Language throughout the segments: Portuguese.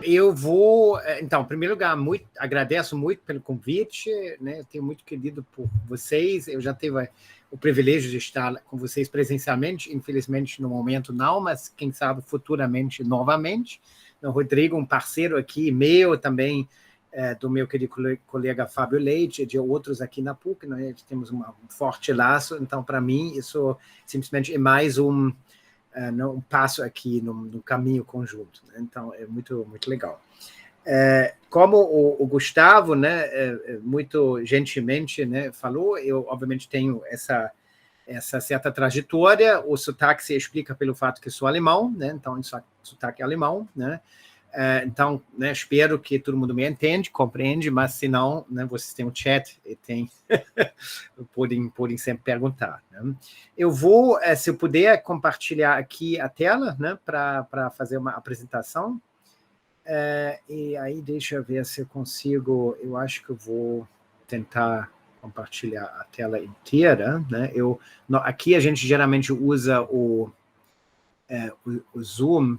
Eu vou, então, em primeiro lugar, agradeço muito pelo convite, né? Eu tenho muito querido por vocês. Eu já tive o privilégio de estar com vocês presencialmente, infelizmente no momento não, mas quem sabe futuramente novamente. O Rodrigo, um parceiro aqui meu também, do meu querido colega Fábio Leite, de outros aqui na PUC, nós temos um forte laço. Então, para mim, isso simplesmente é mais um passo aqui no caminho conjunto, né? Então é muito legal. Como o Gustavo, né, muito gentilmente, né, falou, eu obviamente tenho essa certa trajetória. O sotaque se explica pelo fato que sou alemão, né? Então isso é sotaque alemão, né? Então, né, espero que todo mundo me entende, compreende, mas se não, né, vocês têm um chat e podem sempre perguntar, né? Eu vou, se eu puder, compartilhar aqui a tela, né, para fazer uma apresentação. E aí, deixa eu ver se eu consigo. Eu acho que eu vou tentar compartilhar a tela inteira, né? Aqui a gente geralmente usa o Zoom.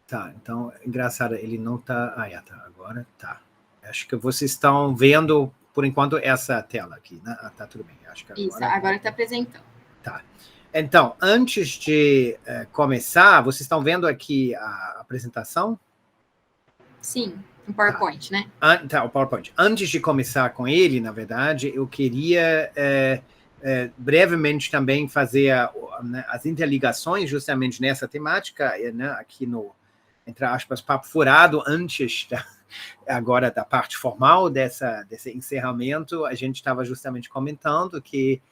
Tá, então, engraçado, ele não tá... tá, agora tá. Acho que vocês estão vendo, por enquanto, essa tela aqui, né? Tá tudo bem, acho que agora... Isso, agora está apresentando. Tá. Então, antes de começar, vocês estão vendo aqui a apresentação? Sim, o PowerPoint, né? Tá, o PowerPoint. Antes de começar com ele, na verdade, eu queria brevemente também fazer as interligações justamente nessa temática, né, aqui no, entre aspas, papo furado, antes agora da parte formal desse encerramento. A gente estava justamente comentando que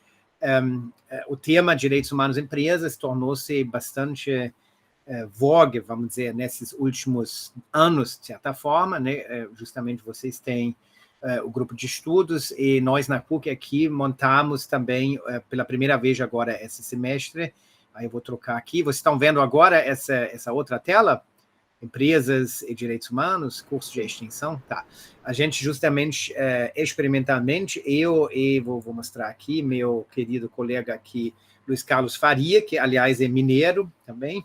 o tema direitos humanos em empresas tornou-se bastante vogue, vamos dizer, nesses últimos anos, de certa forma, né? Justamente vocês têm o grupo de estudos e nós na PUC aqui montamos também pela primeira vez agora esse semestre. Aí eu vou trocar aqui. Vocês estão vendo agora essa outra tela? Empresas e direitos humanos, curso de extensão, tá. A gente justamente, experimentalmente, eu vou mostrar aqui, meu querido colega aqui, Luiz Carlos Faria, que, aliás, é mineiro também,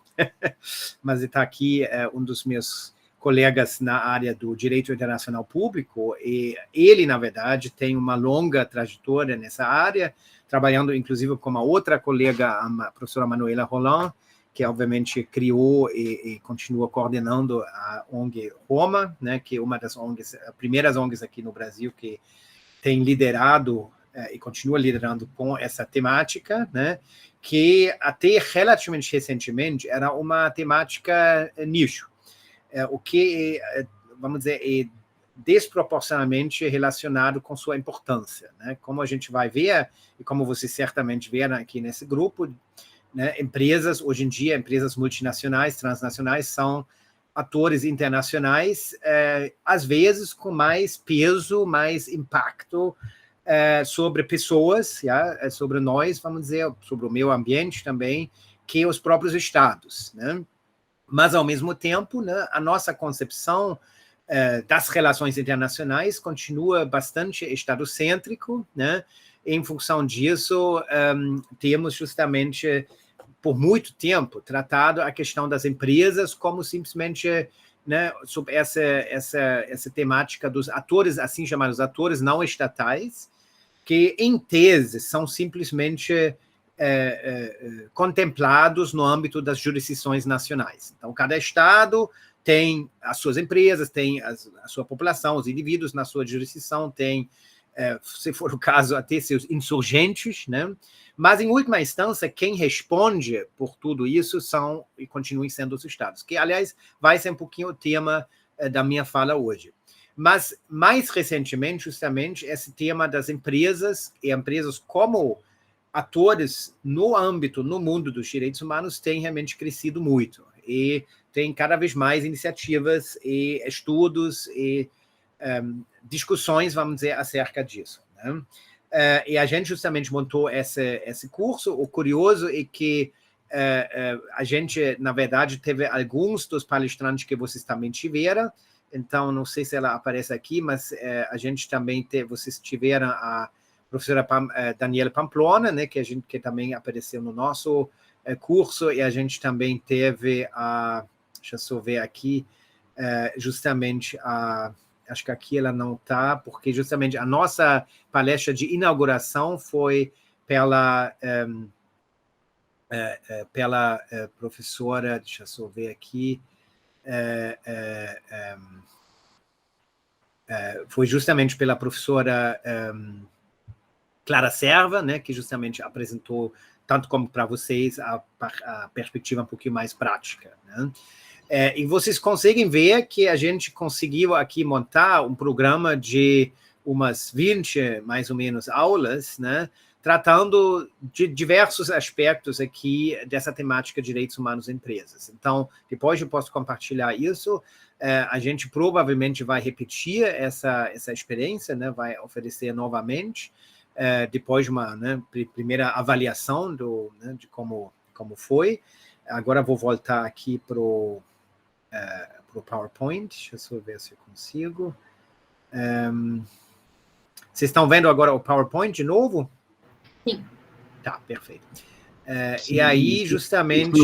mas está aqui um dos meus colegas na área do direito internacional público, e ele, na verdade, tem uma longa trajetória nessa área, trabalhando, inclusive, com uma outra colega, a professora Manuela Roland, que obviamente criou e continua coordenando a ONG Roma, né, que é uma das ONGs, primeiras ONGs aqui no Brasil que tem liderado e continua liderando com essa temática, né, que até relativamente recentemente era uma temática nicho, o que, vamos dizer, é desproporcionalmente relacionado com sua importância, né? Como a gente vai ver, e como vocês certamente viram aqui nesse grupo, né, empresas, hoje em dia, empresas multinacionais, transnacionais, são atores internacionais, às vezes com mais peso, mais impacto sobre pessoas, sobre nós, vamos dizer, sobre o meio ambiente também, que os próprios estados, né? Mas, ao mesmo tempo, né, a nossa concepção das relações internacionais continua bastante estadocêntrico, né? Em função disso, temos justamente, por muito tempo, tratado a questão das empresas como simplesmente, né, sobre essa temática dos atores, assim chamados atores não estatais, que, em tese, são simplesmente contemplados no âmbito das jurisdições nacionais. Então, cada estado tem as suas empresas, tem a sua população, os indivíduos na sua jurisdição, tem, se for o caso, até seus insurgentes, né? Mas, em última instância, quem responde por tudo isso são e continuam sendo os estados, que, aliás, vai ser um pouquinho o tema da minha fala hoje. Mas, mais recentemente, justamente, esse tema das empresas, e empresas como atores no âmbito, no mundo dos direitos humanos, tem realmente crescido muito. E tem cada vez mais iniciativas e estudos e discussões, vamos dizer, acerca disso, né? E a gente justamente montou esse curso. O curioso é que a gente, na verdade, teve alguns dos palestrantes que vocês também tiveram, então não sei se ela aparece aqui, mas a gente também vocês tiveram a professora Daniela Pamplona, né, que também apareceu no nosso curso, e a gente também teve a deixa eu só ver aqui, justamente acho que aqui ela não está, porque justamente a nossa palestra de inauguração foi pela professora, deixa eu só ver aqui, foi justamente pela professora Clara Serva, né, que justamente apresentou, tanto como para vocês, a perspectiva um pouquinho mais prática, né? E vocês conseguem ver que a gente conseguiu aqui montar um programa de umas 20, mais ou menos, aulas, né, tratando de diversos aspectos aqui dessa temática de direitos humanos em empresas. Então, depois eu posso compartilhar isso. A gente provavelmente vai repetir essa experiência, né, vai oferecer novamente, depois de uma, né, primeira avaliação de como foi. Agora vou voltar aqui para o PowerPoint, deixa eu só ver se eu consigo. Vocês estão vendo agora o PowerPoint de novo? Sim. Tá, perfeito. E aí, justamente...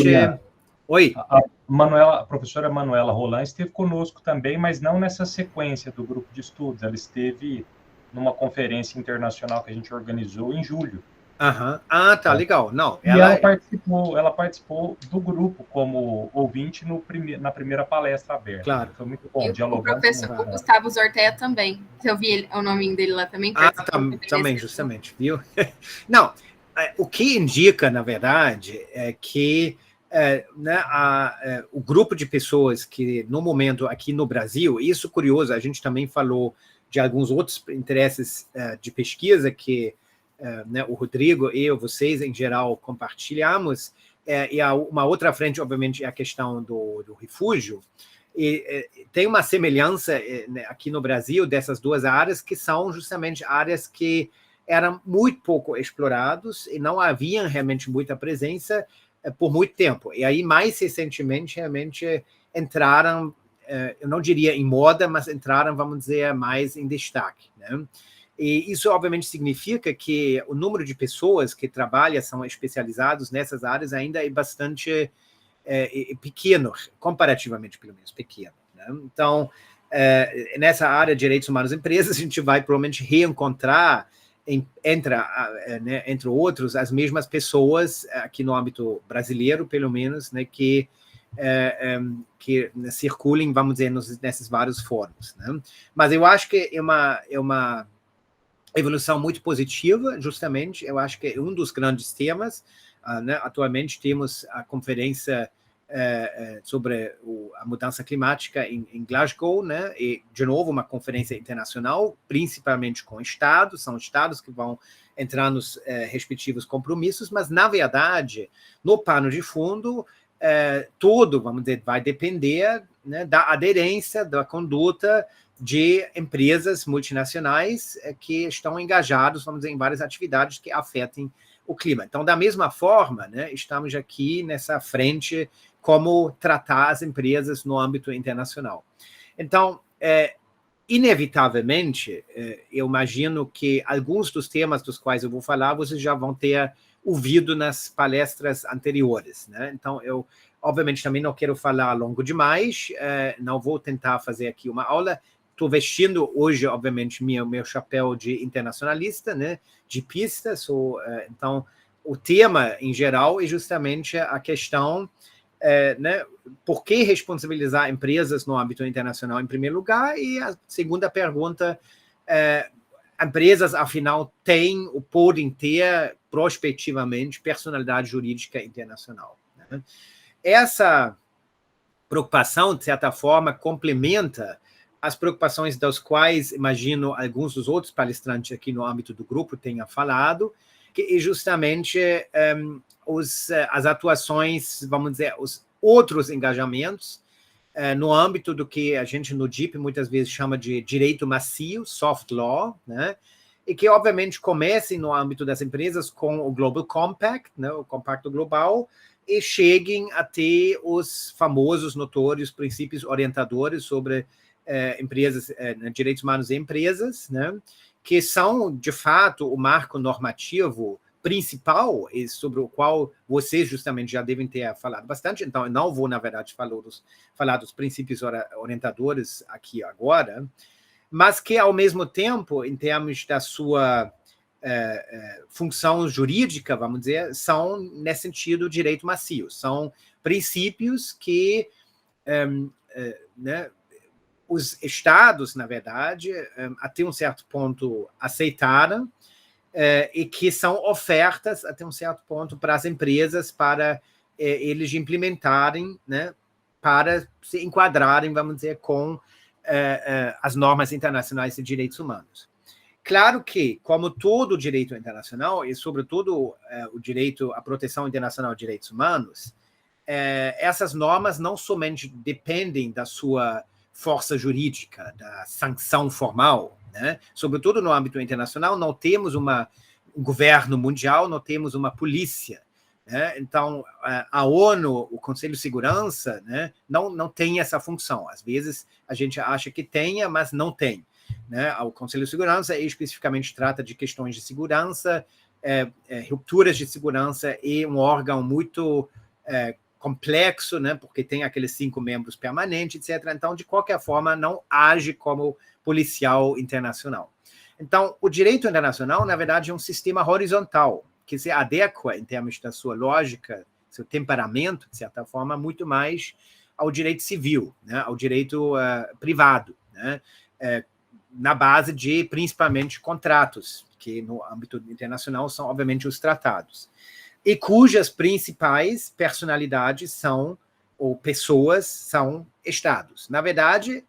Oi? A professora Manuela Roland esteve conosco também, mas não nessa sequência do grupo de estudos. Ela esteve numa conferência internacional que a gente organizou em julho. Ah, tá, legal. Não, ela participou do grupo como ouvinte na primeira palestra aberta. Claro. Foi muito bom dialogar. O professor Gustavo Zortea também. Eu vi o nome dele lá também. Também, justamente, viu? Não, o que indica, na verdade, é que né, o grupo de pessoas que, no momento, aqui no Brasil, isso curioso, a gente também falou de alguns outros interesses de pesquisa que né, o Rodrigo e eu, vocês, em geral, compartilhamos, e uma outra frente, obviamente, é a questão do refúgio, e tem uma semelhança aqui no Brasil dessas duas áreas, que são justamente áreas que eram muito pouco explorados e não havia realmente muita presença por muito tempo. E aí, mais recentemente, realmente entraram, eu não diria em moda, mas entraram, vamos dizer, mais em destaque, né? E isso, obviamente, significa que o número de pessoas que trabalham, são especializados nessas áreas, ainda é bastante pequeno, comparativamente, pelo menos, pequeno, né? Então, nessa área de direitos humanos em empresas, a gente vai provavelmente reencontrar, entre outros, as mesmas pessoas aqui no âmbito brasileiro, pelo menos, né, que circulem, vamos dizer, nesses vários fóruns, né? Mas eu acho que é uma evolução muito positiva, justamente. Eu acho que é um dos grandes temas, né? Atualmente temos a conferência sobre a mudança climática em Glasgow, né? E, de novo, uma conferência internacional, principalmente com estados, são estados que vão entrar nos respectivos compromissos, mas, na verdade, no pano de fundo, tudo, vamos dizer, vai depender, né, da aderência, da conduta de empresas multinacionais que estão engajados, vamos dizer, em várias atividades que afetem o clima. Então, da mesma forma, né, estamos aqui nessa frente como tratar as empresas no âmbito internacional. Então, inevitavelmente, eu imagino que alguns dos temas dos quais eu vou falar, vocês já vão ter ouvido nas palestras anteriores, né? Então, eu, obviamente, também não quero falar longo demais, não vou tentar fazer aqui uma aula. Estou vestindo hoje, obviamente, meu chapéu de internacionalista, né, de pista. Então, o tema, em geral, é justamente a questão, né, por que responsabilizar empresas no âmbito internacional, em primeiro lugar, e a segunda pergunta, empresas, afinal, podem ter, prospectivamente, personalidade jurídica internacional, né? Essa preocupação, de certa forma, complementa as preocupações das quais, imagino, alguns dos outros palestrantes aqui no âmbito do grupo tenham falado, que é justamente as atuações, vamos dizer, os outros engajamentos no âmbito do que a gente no DIP muitas vezes chama de direito macio, soft law, né? E que, obviamente, comecem no âmbito das empresas com o Global Compact, né, o Compacto Global, e cheguem a ter os famosos, notórios princípios orientadores sobre empresas, direitos humanos e empresas, né, que são, de fato, o marco normativo principal, e sobre o qual vocês justamente já devem ter falado bastante, então eu não vou, na verdade, falar dos princípios orientadores aqui agora, mas que, ao mesmo tempo, em termos da sua função jurídica, vamos dizer, são, nesse sentido, direito macio. São princípios que né, os estados, na verdade, até um certo ponto aceitaram, e que são ofertas, até um certo ponto, para as empresas, para eles implementarem, né, para se enquadrarem, vamos dizer, com as normas internacionais de direitos humanos. Claro que, como todo o direito internacional, e sobretudo o direito, a proteção internacional de direitos humanos, essas normas não somente dependem da sua força jurídica, da sanção formal, né? Sobretudo no âmbito internacional, não temos um governo mundial, não temos uma polícia, né? Então, a ONU, o Conselho de Segurança, né, não tem essa função. Às vezes, a gente acha que tenha, mas não tem. Né? O Conselho de Segurança especificamente trata de questões de segurança, rupturas de segurança, e um órgão muito complexo, né? Porque tem aqueles 5 membros permanentes, etc. Então, de qualquer forma, não age como policial internacional. Então, o direito internacional, na verdade, é um sistema horizontal, que se adequa, em termos da sua lógica, seu temperamento, de certa forma, muito mais ao direito civil, né? Ao direito privado, né? Na base de, principalmente, contratos, que no âmbito internacional são, obviamente, os tratados, e cujas principais personalidades são, ou pessoas, são estados. Na verdade,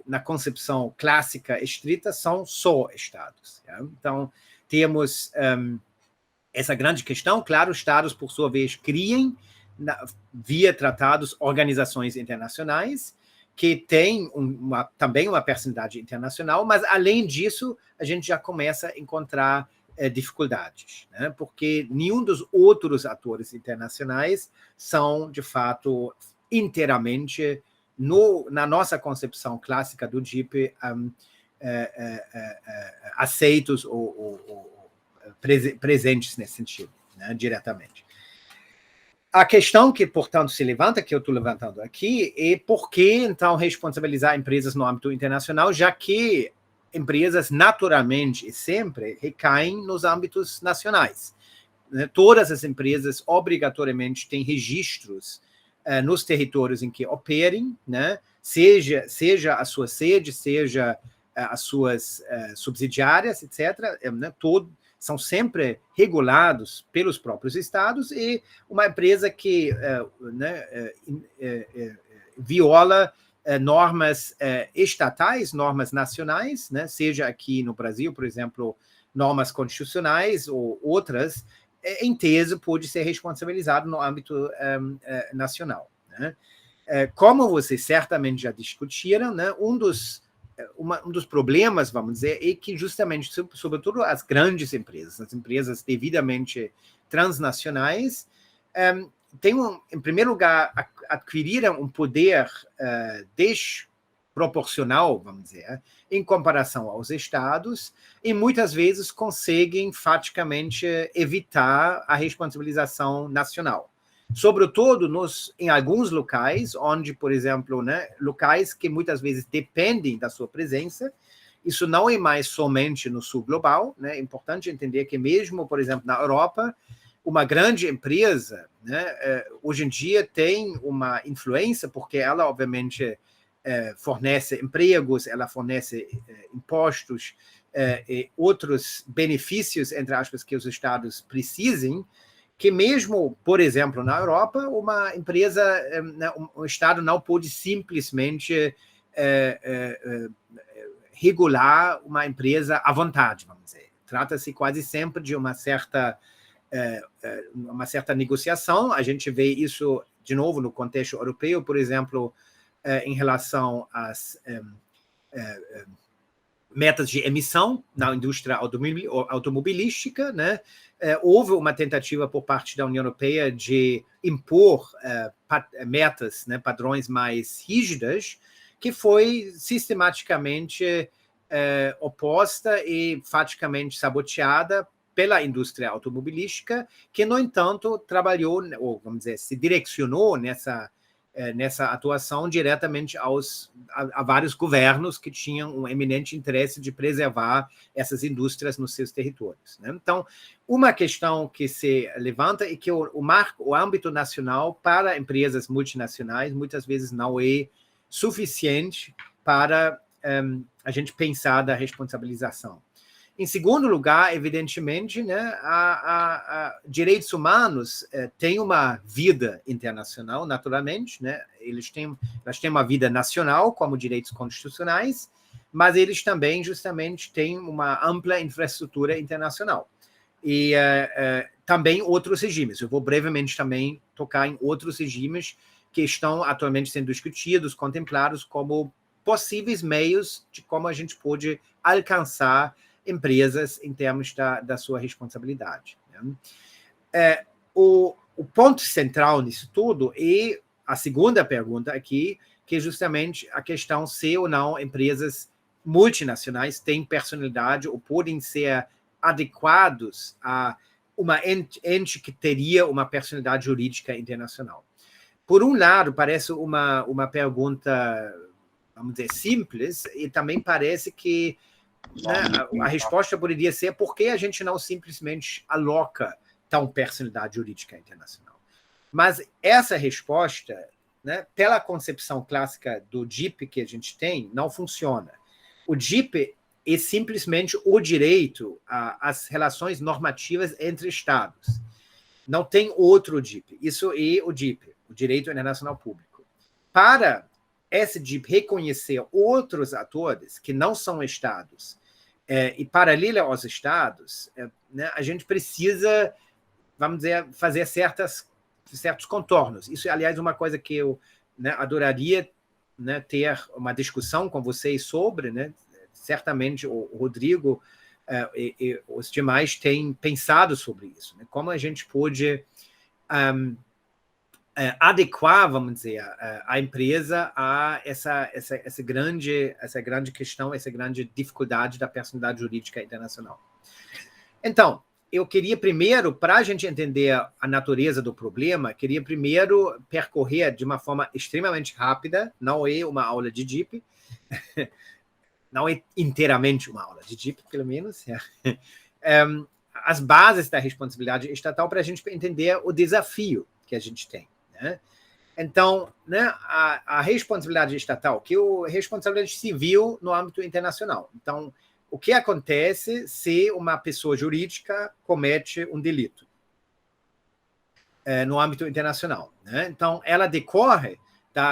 na concepção clássica estrita, são só estados. Tá? Então, temos essa grande questão. Claro, estados, por sua vez, criem, via tratados, organizações internacionais, que têm também uma personalidade internacional, mas, além disso, a gente já começa a encontrar dificuldades, né? Porque nenhum dos outros atores internacionais são, de fato, inteiramente, na nossa concepção clássica do DIP, aceitos ou presentes nesse sentido, né? Diretamente. A questão que, portanto, se levanta, que eu estou levantando aqui, é por que, então, responsabilizar empresas no âmbito internacional, já que empresas, naturalmente e sempre, recaem nos âmbitos nacionais. Todas as empresas, obrigatoriamente, têm registros nos territórios em que operem, né? Seja a sua sede, seja as suas subsidiárias, etc., né? São sempre regulados pelos próprios estados, e uma empresa que viola normas estatais, normas nacionais, né, seja aqui no Brasil, por exemplo, normas constitucionais ou outras, em tese, pode ser responsabilizado no âmbito nacional. Né? Como vocês certamente já discutiram, né, um dos problemas, vamos dizer, é que justamente, sobretudo as grandes empresas, as empresas devidamente transnacionais, em primeiro lugar, adquiriram um poder desproporcional, vamos dizer, em comparação aos estados, e muitas vezes conseguem faticamente evitar a responsabilização nacional. Sobretudo em alguns locais, onde, por exemplo, né, locais que muitas vezes dependem da sua presença. Isso não é mais somente no sul global, né? É importante entender que mesmo, por exemplo, na Europa, uma grande empresa, né, hoje em dia tem uma influência, porque ela, obviamente, fornece empregos, ela fornece impostos e outros benefícios, entre aspas, que os estados precisem, que mesmo, por exemplo, na Europa, uma empresa, um Estado não pode simplesmente regular uma empresa à vontade, vamos dizer. Trata-se quase sempre de uma certa negociação. A gente vê isso, de novo, no contexto europeu, por exemplo, em relação às metas de emissão na indústria automobilística, né? Houve uma tentativa por parte da União Europeia de impor metas, né, padrões mais rígidas, que foi sistematicamente oposta e faticamente saboteada pela indústria automobilística, que, no entanto, trabalhou, ou vamos dizer, se direcionou nessa atuação diretamente a vários governos que tinham um eminente interesse de preservar essas indústrias nos seus territórios, né? Então, uma questão que se levanta é que o âmbito nacional para empresas multinacionais muitas vezes não é suficiente para a gente pensar da responsabilização. Em segundo lugar, evidentemente, né, direitos humanos têm uma vida internacional, naturalmente, né? Elas têm uma vida nacional, como direitos constitucionais, mas eles também, justamente, têm uma ampla infraestrutura internacional. E também outros regimes. Eu vou brevemente também tocar em outros regimes que estão atualmente sendo discutidos, contemplados como possíveis meios de como a gente pode alcançar empresas em termos da sua responsabilidade, né? O ponto central nisso tudo é a segunda pergunta aqui, que é justamente a questão se ou não empresas multinacionais têm personalidade ou podem ser adequados a uma ente que teria uma personalidade jurídica internacional. Por um lado, parece uma pergunta, vamos dizer, simples, e também parece que, né, a resposta poderia ser por que a gente não simplesmente aloca tal personalidade jurídica internacional. Mas essa resposta, né, pela concepção clássica do DIP que a gente tem, não funciona. O DIP é simplesmente o direito às relações normativas entre Estados. Não tem outro DIP. Isso é o DIP, o Direito Internacional Público. Para esse DIP reconhecer outros atores que não são Estados e paralelo aos Estados, né, a gente precisa, vamos dizer, fazer certos contornos. Isso, aliás, é uma coisa que eu, né, adoraria, né, ter uma discussão com vocês sobre, né? Certamente o Rodrigo e os demais têm pensado sobre isso, né? Como a gente pode adequar, vamos dizer, a empresa a essa grande questão, essa grande dificuldade da personalidade jurídica internacional. Então, eu queria primeiro, para a gente entender a natureza do problema, queria primeiro percorrer de uma forma extremamente rápida, não é uma aula de DIP, não é inteiramente uma aula de DIP, pelo menos, as bases da responsabilidade estatal para a gente entender o desafio que a gente tem, né? Então, né, a responsabilidade estatal, que é a responsabilidade civil no âmbito internacional. Então, o que acontece se uma pessoa jurídica comete um delito no âmbito internacional, né? Então, ela decorre,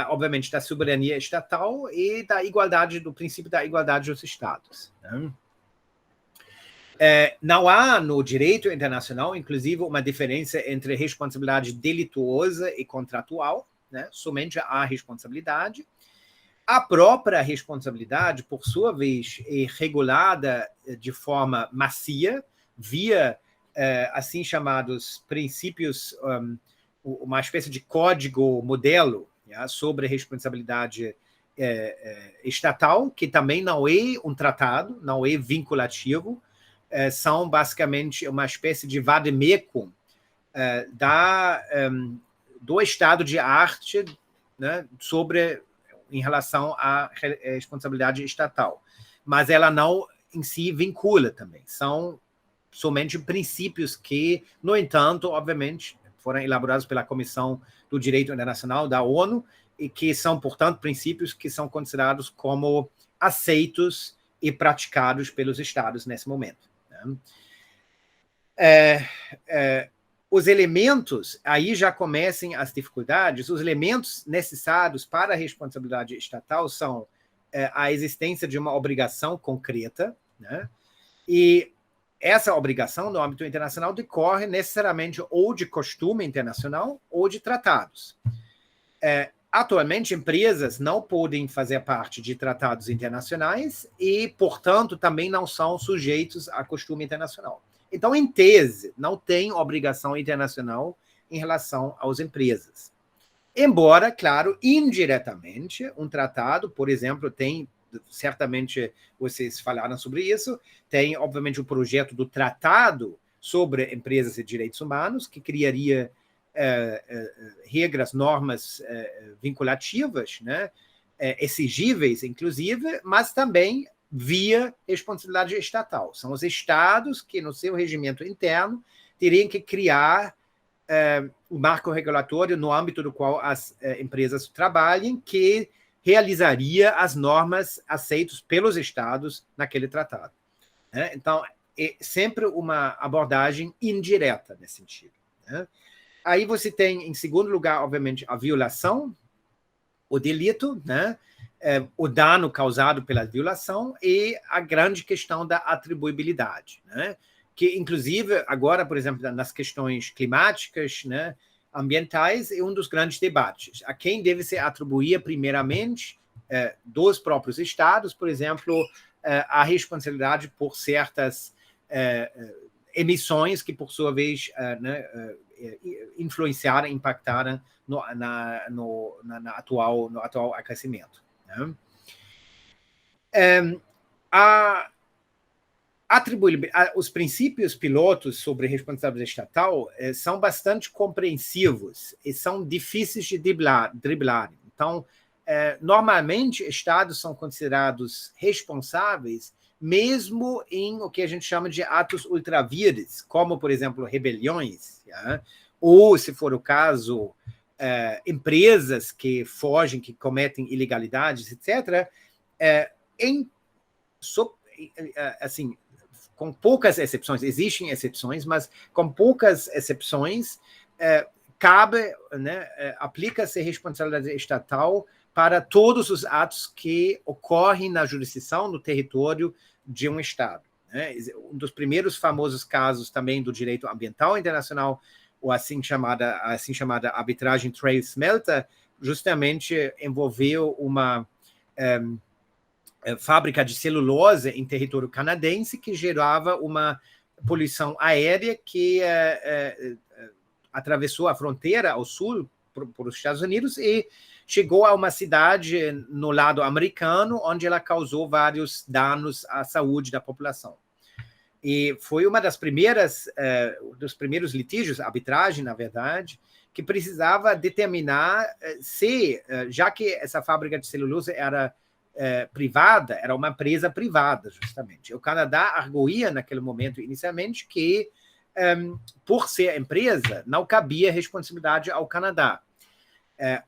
obviamente, da soberania estatal e do princípio da igualdade dos Estados, né? Não há no direito internacional, inclusive, uma diferença entre responsabilidade delituosa e contratual, né? Somente há responsabilidade. A própria responsabilidade, por sua vez, é regulada de forma macia, via assim chamados princípios, uma espécie de código modelo, sobre a responsabilidade estatal, que também não é um tratado, não é vinculativo, são basicamente uma espécie de vademecum do estado de arte, né, em relação à responsabilidade estatal. Mas ela não, em si, vincula também. São somente princípios que, no entanto, obviamente, foram elaborados pela Comissão do Direito Internacional da ONU e que são, portanto, princípios que são considerados como aceitos e praticados pelos Estados nesse momento, né? Os elementos, aí já começam as dificuldades, os elementos necessários para a responsabilidade estatal são a existência de uma obrigação concreta, né? E essa obrigação no âmbito internacional decorre necessariamente ou de costume internacional ou de tratados. Atualmente, empresas não podem fazer parte de tratados internacionais e, portanto, também não são sujeitos a costume internacional. Então, em tese, não tem obrigação internacional em relação às empresas. Embora, claro, indiretamente, um tratado, por exemplo, tem, certamente vocês falaram sobre isso, tem, obviamente, o projeto do Tratado sobre empresas e direitos humanos, que criaria regras, normas vinculativas, né, exigíveis, inclusive, mas também via responsabilidade estatal. São os estados que, no seu regimento interno, teriam que criar o marco regulatório no âmbito do qual as empresas trabalhem, que realizaria as normas aceitas pelos estados naquele tratado. Né? Então, é sempre uma abordagem indireta nesse sentido. Né? Aí você tem, em segundo lugar, obviamente, a violação, o delito, né? O dano causado pela violação e a grande questão da atribuibilidade, né? Que, inclusive, agora, por exemplo, nas questões climáticas, né, ambientais, é um dos grandes debates. A quem deve se atribuir, primeiramente, dos próprios estados, por exemplo, a responsabilidade por certas emissões que, por sua vez, né, influenciaram, impactaram no atual aquecimento. Né? Os princípios pilotos sobre responsabilidade estatal são bastante compreensivos e são difíceis de driblar. Então, normalmente, estados são considerados responsáveis mesmo em o que a gente chama de atos ultravires, como, por exemplo, rebeliões, ja? Ou, se for o caso, empresas que fogem, que cometem ilegalidades, etc., assim, com poucas exceções, existem exceções, mas com poucas exceções, cabe, né, aplica-se responsabilidade estatal para todos os atos que ocorrem na jurisdição, no território de um Estado. Né? Um dos primeiros famosos casos também do direito ambiental internacional, ou assim chamada arbitragem Trail-Smelter, justamente envolveu uma fábrica de celulose em território canadense que gerava uma poluição aérea que atravessou a fronteira ao sul para os Estados Unidos e chegou a uma cidade no lado americano, onde ela causou vários danos à saúde da população. E foi uma das primeiras, dos primeiros litígios, arbitragem, na verdade, que precisava determinar se, já que essa fábrica de celulose era privada, era uma empresa privada, justamente. O Canadá arguía, naquele momento, inicialmente, que, por ser empresa, não cabia responsabilidade ao Canadá.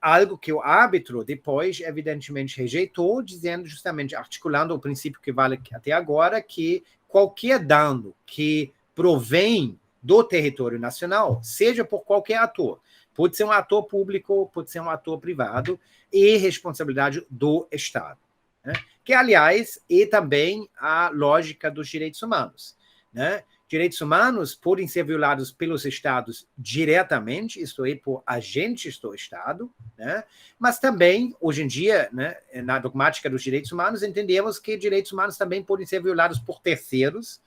Algo que o árbitro depois, evidentemente, rejeitou, dizendo justamente, articulando o princípio que vale até agora, que qualquer dano que provém do território nacional, seja por qualquer ator, pode ser um ator público, pode ser um ator privado, é responsabilidade do Estado. Né? Que, aliás, é também a lógica dos direitos humanos. Né? Direitos humanos podem ser violados pelos Estados diretamente, isto é, por agentes do Estado, né? Mas também, hoje em dia, né, na dogmática dos direitos humanos, entendemos que direitos humanos também podem ser violados por terceiros,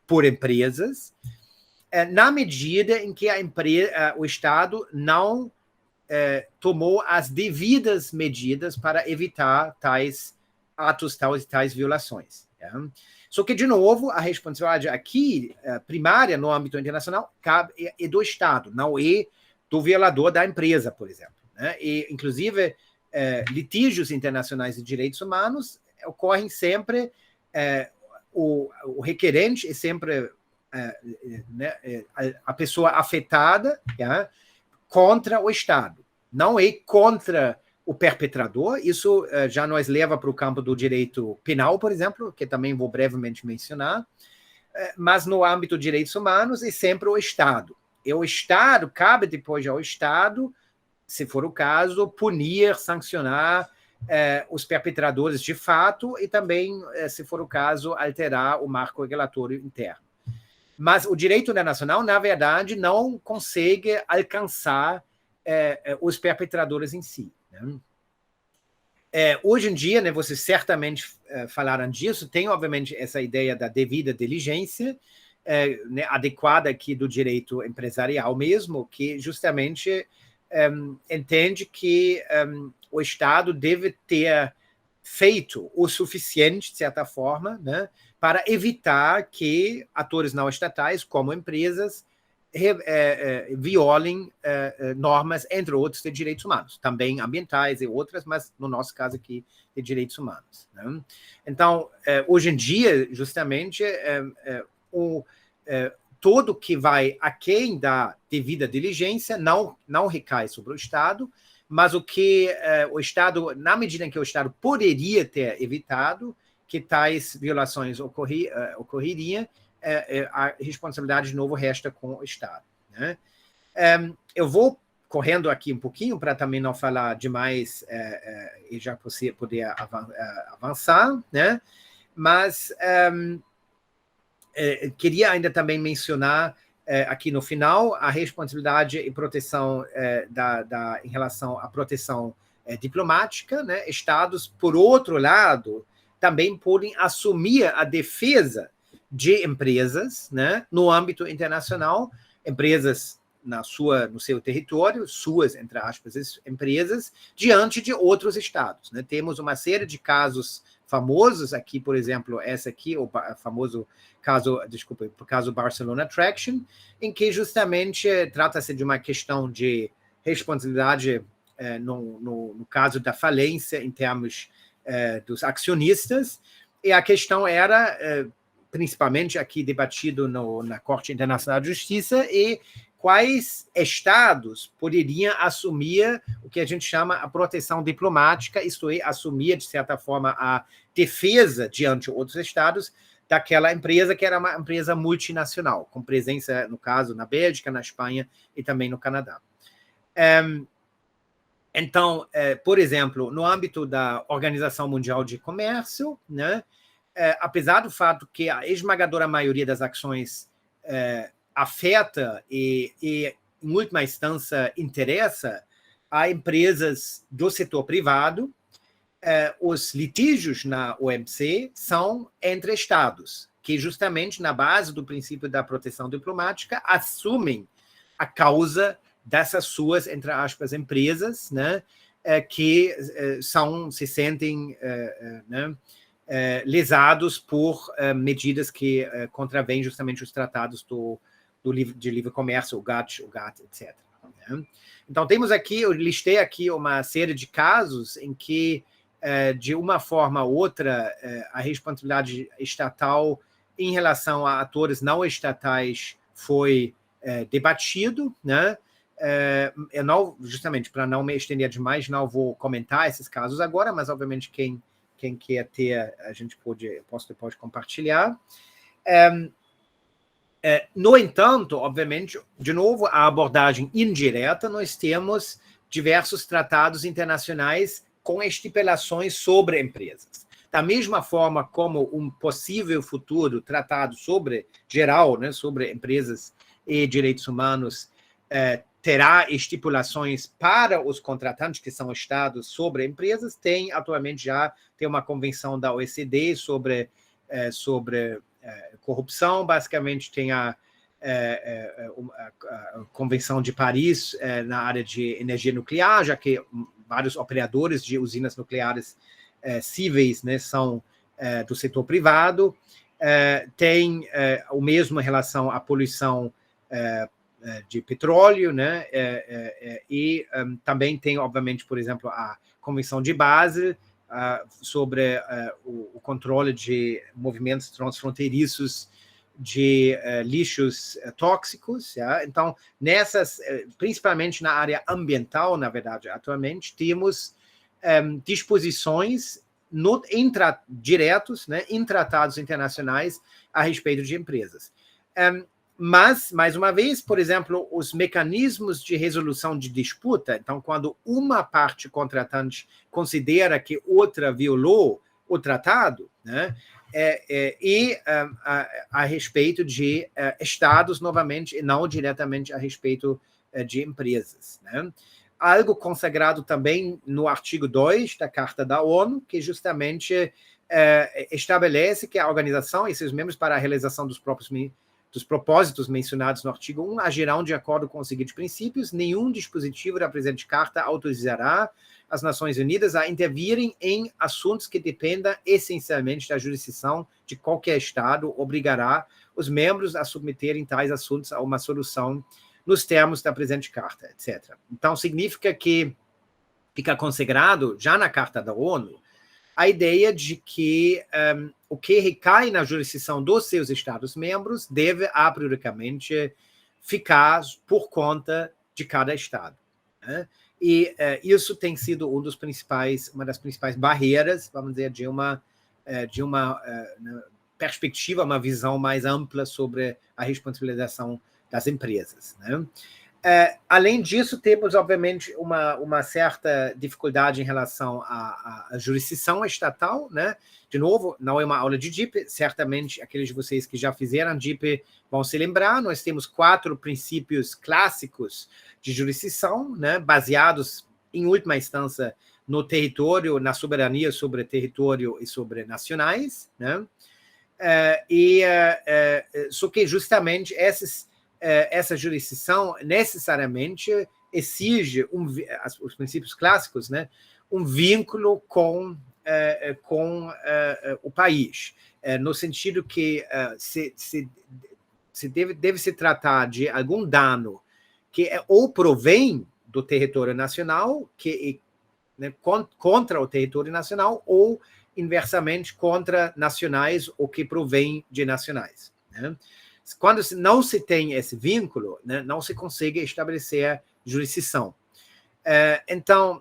por empresas, na medida em que o Estado não tomou as devidas medidas para evitar tais atos, tais violações. Tá? Só que, de novo, a responsabilidade aqui, primária no âmbito internacional, é do Estado, não é do violador da empresa, por exemplo. Né? E, inclusive, litígios internacionais de direitos humanos ocorrem sempre, o requerente é sempre né, a pessoa afetada, tá? Contra o Estado. Não é contra o perpetrador, isso já nos leva para o campo do direito penal, por exemplo, que também vou brevemente mencionar, mas no âmbito de direitos humanos é sempre o Estado. E o Estado, cabe depois ao Estado, se for o caso, punir, sancionar os perpetradores de fato e também, se for o caso, alterar o marco regulatório interno. Mas o direito internacional, na verdade, não consegue alcançar os perpetradores em si. Né? Hoje em dia, né, vocês certamente falaram disso, tem, obviamente, essa ideia da devida diligência, né, adequada aqui do direito empresarial mesmo, que justamente entende que o Estado deve ter feito o suficiente, de certa forma, né, para evitar que atores não estatais, como empresas, violem normas, entre outros, de direitos humanos, também ambientais e outras, mas no nosso caso aqui, de direitos humanos. Né? Então, hoje em dia, justamente, todo que vai aquém da devida diligência não recai sobre o Estado, mas o que o Estado, na medida em que o Estado poderia ter evitado que tais violações ocorreriam, a responsabilidade, de novo, resta com o Estado. Né? Eu vou correndo aqui um pouquinho para também não falar demais e já poder avançar, né? Mas queria ainda também mencionar aqui no final a responsabilidade e proteção em relação à proteção diplomática, né? Estados, por outro lado, também podem assumir a defesa de empresas, né, no âmbito internacional, empresas no seu território, suas, entre aspas, empresas, diante de outros estados. Né? Temos uma série de casos famosos aqui, por exemplo, essa aqui, o famoso caso Barcelona Traction, em que justamente trata-se de uma questão de responsabilidade no caso da falência em termos dos acionistas, e a questão era principalmente aqui debatido na Corte Internacional de Justiça, e quais estados poderiam assumir o que a gente chama a proteção diplomática, isto é, assumir, de certa forma, a defesa diante de outros estados daquela empresa que era uma empresa multinacional, com presença, no caso, na Bélgica, na Espanha e também no Canadá. Então, por exemplo, no âmbito da Organização Mundial de Comércio, né, apesar do fato que a esmagadora maioria das ações afeta e, em última instância, interessa a empresas do setor privado, os litígios na OMC são entre estados, que justamente na base do princípio da proteção diplomática assumem a causa dessas suas, entre aspas, empresas, né, que se sentem né, lesados por medidas que contravêm justamente os tratados de livre comércio, o GATT, etc. Né? Então, temos aqui, eu listei aqui uma série de casos em que, de uma forma ou outra, a responsabilidade estatal em relação a atores não estatais foi debatido, né? Eu não, justamente para não me estender demais, não vou comentar esses casos agora, mas obviamente quem quer ter, a gente posso depois compartilhar. No entanto, obviamente, de novo, a abordagem indireta, nós temos diversos tratados internacionais com estipulações sobre empresas. Da mesma forma como um possível futuro tratado geral, né, sobre empresas e direitos humanos, terá estipulações para os contratantes, que são estados, sobre empresas. Atualmente já tem uma convenção da OECD sobre corrupção, basicamente tem a Convenção de Paris na área de energia nuclear, já que vários operadores de usinas nucleares cíveis, né, são do setor privado. Tem o mesmo em relação à poluição de petróleo, né? E também tem, obviamente, por exemplo, a Convenção de Basel sobre o controle de movimentos transfronteiriços de lixos tóxicos. Então, principalmente na área ambiental, na verdade, atualmente, temos disposições diretos, né, em tratados internacionais a respeito de empresas. Mas, mais uma vez, por exemplo, os mecanismos de resolução de disputa, então, quando uma parte contratante considera que outra violou o tratado, né, a respeito de estados, novamente, e não diretamente a respeito de empresas. Né? Algo consagrado também no artigo 2 da Carta da ONU, que justamente estabelece que a organização e seus membros, para a realização dos próprios dos propósitos mencionados no artigo 1 agirão de acordo com os seguintes princípios: nenhum dispositivo da presente carta autorizará as Nações Unidas a intervirem em assuntos que dependam essencialmente da jurisdição de qualquer Estado, obrigará os membros a submeterem tais assuntos a uma solução nos termos da presente carta, etc. Então, significa que fica consagrado, já na Carta da ONU, a ideia de que o que recai na jurisdição dos seus Estados-membros deve, a prioricamente, ficar por conta de cada Estado, né? E isso tem sido uma das principais barreiras, vamos dizer, de uma perspectiva, uma visão mais ampla sobre a responsabilização das empresas, né? Além disso, temos, obviamente, uma certa dificuldade em relação à jurisdição estatal, né? De novo, não é uma aula de DIP, certamente aqueles de vocês que já fizeram DIP vão se lembrar, nós temos 4 princípios clássicos de jurisdição, né? Baseados, em última instância, no território, na soberania sobre território e sobre nacionais, né? Só que justamente essa jurisdição necessariamente exige os princípios clássicos, né, um vínculo com o país, no sentido que deve se tratar de algum dano que ou provém do território nacional, né, contra o território nacional, ou inversamente contra nacionais, ou que provém de nacionais, né? Quando não se tem esse vínculo, né, não se consegue estabelecer jurisdição. Então,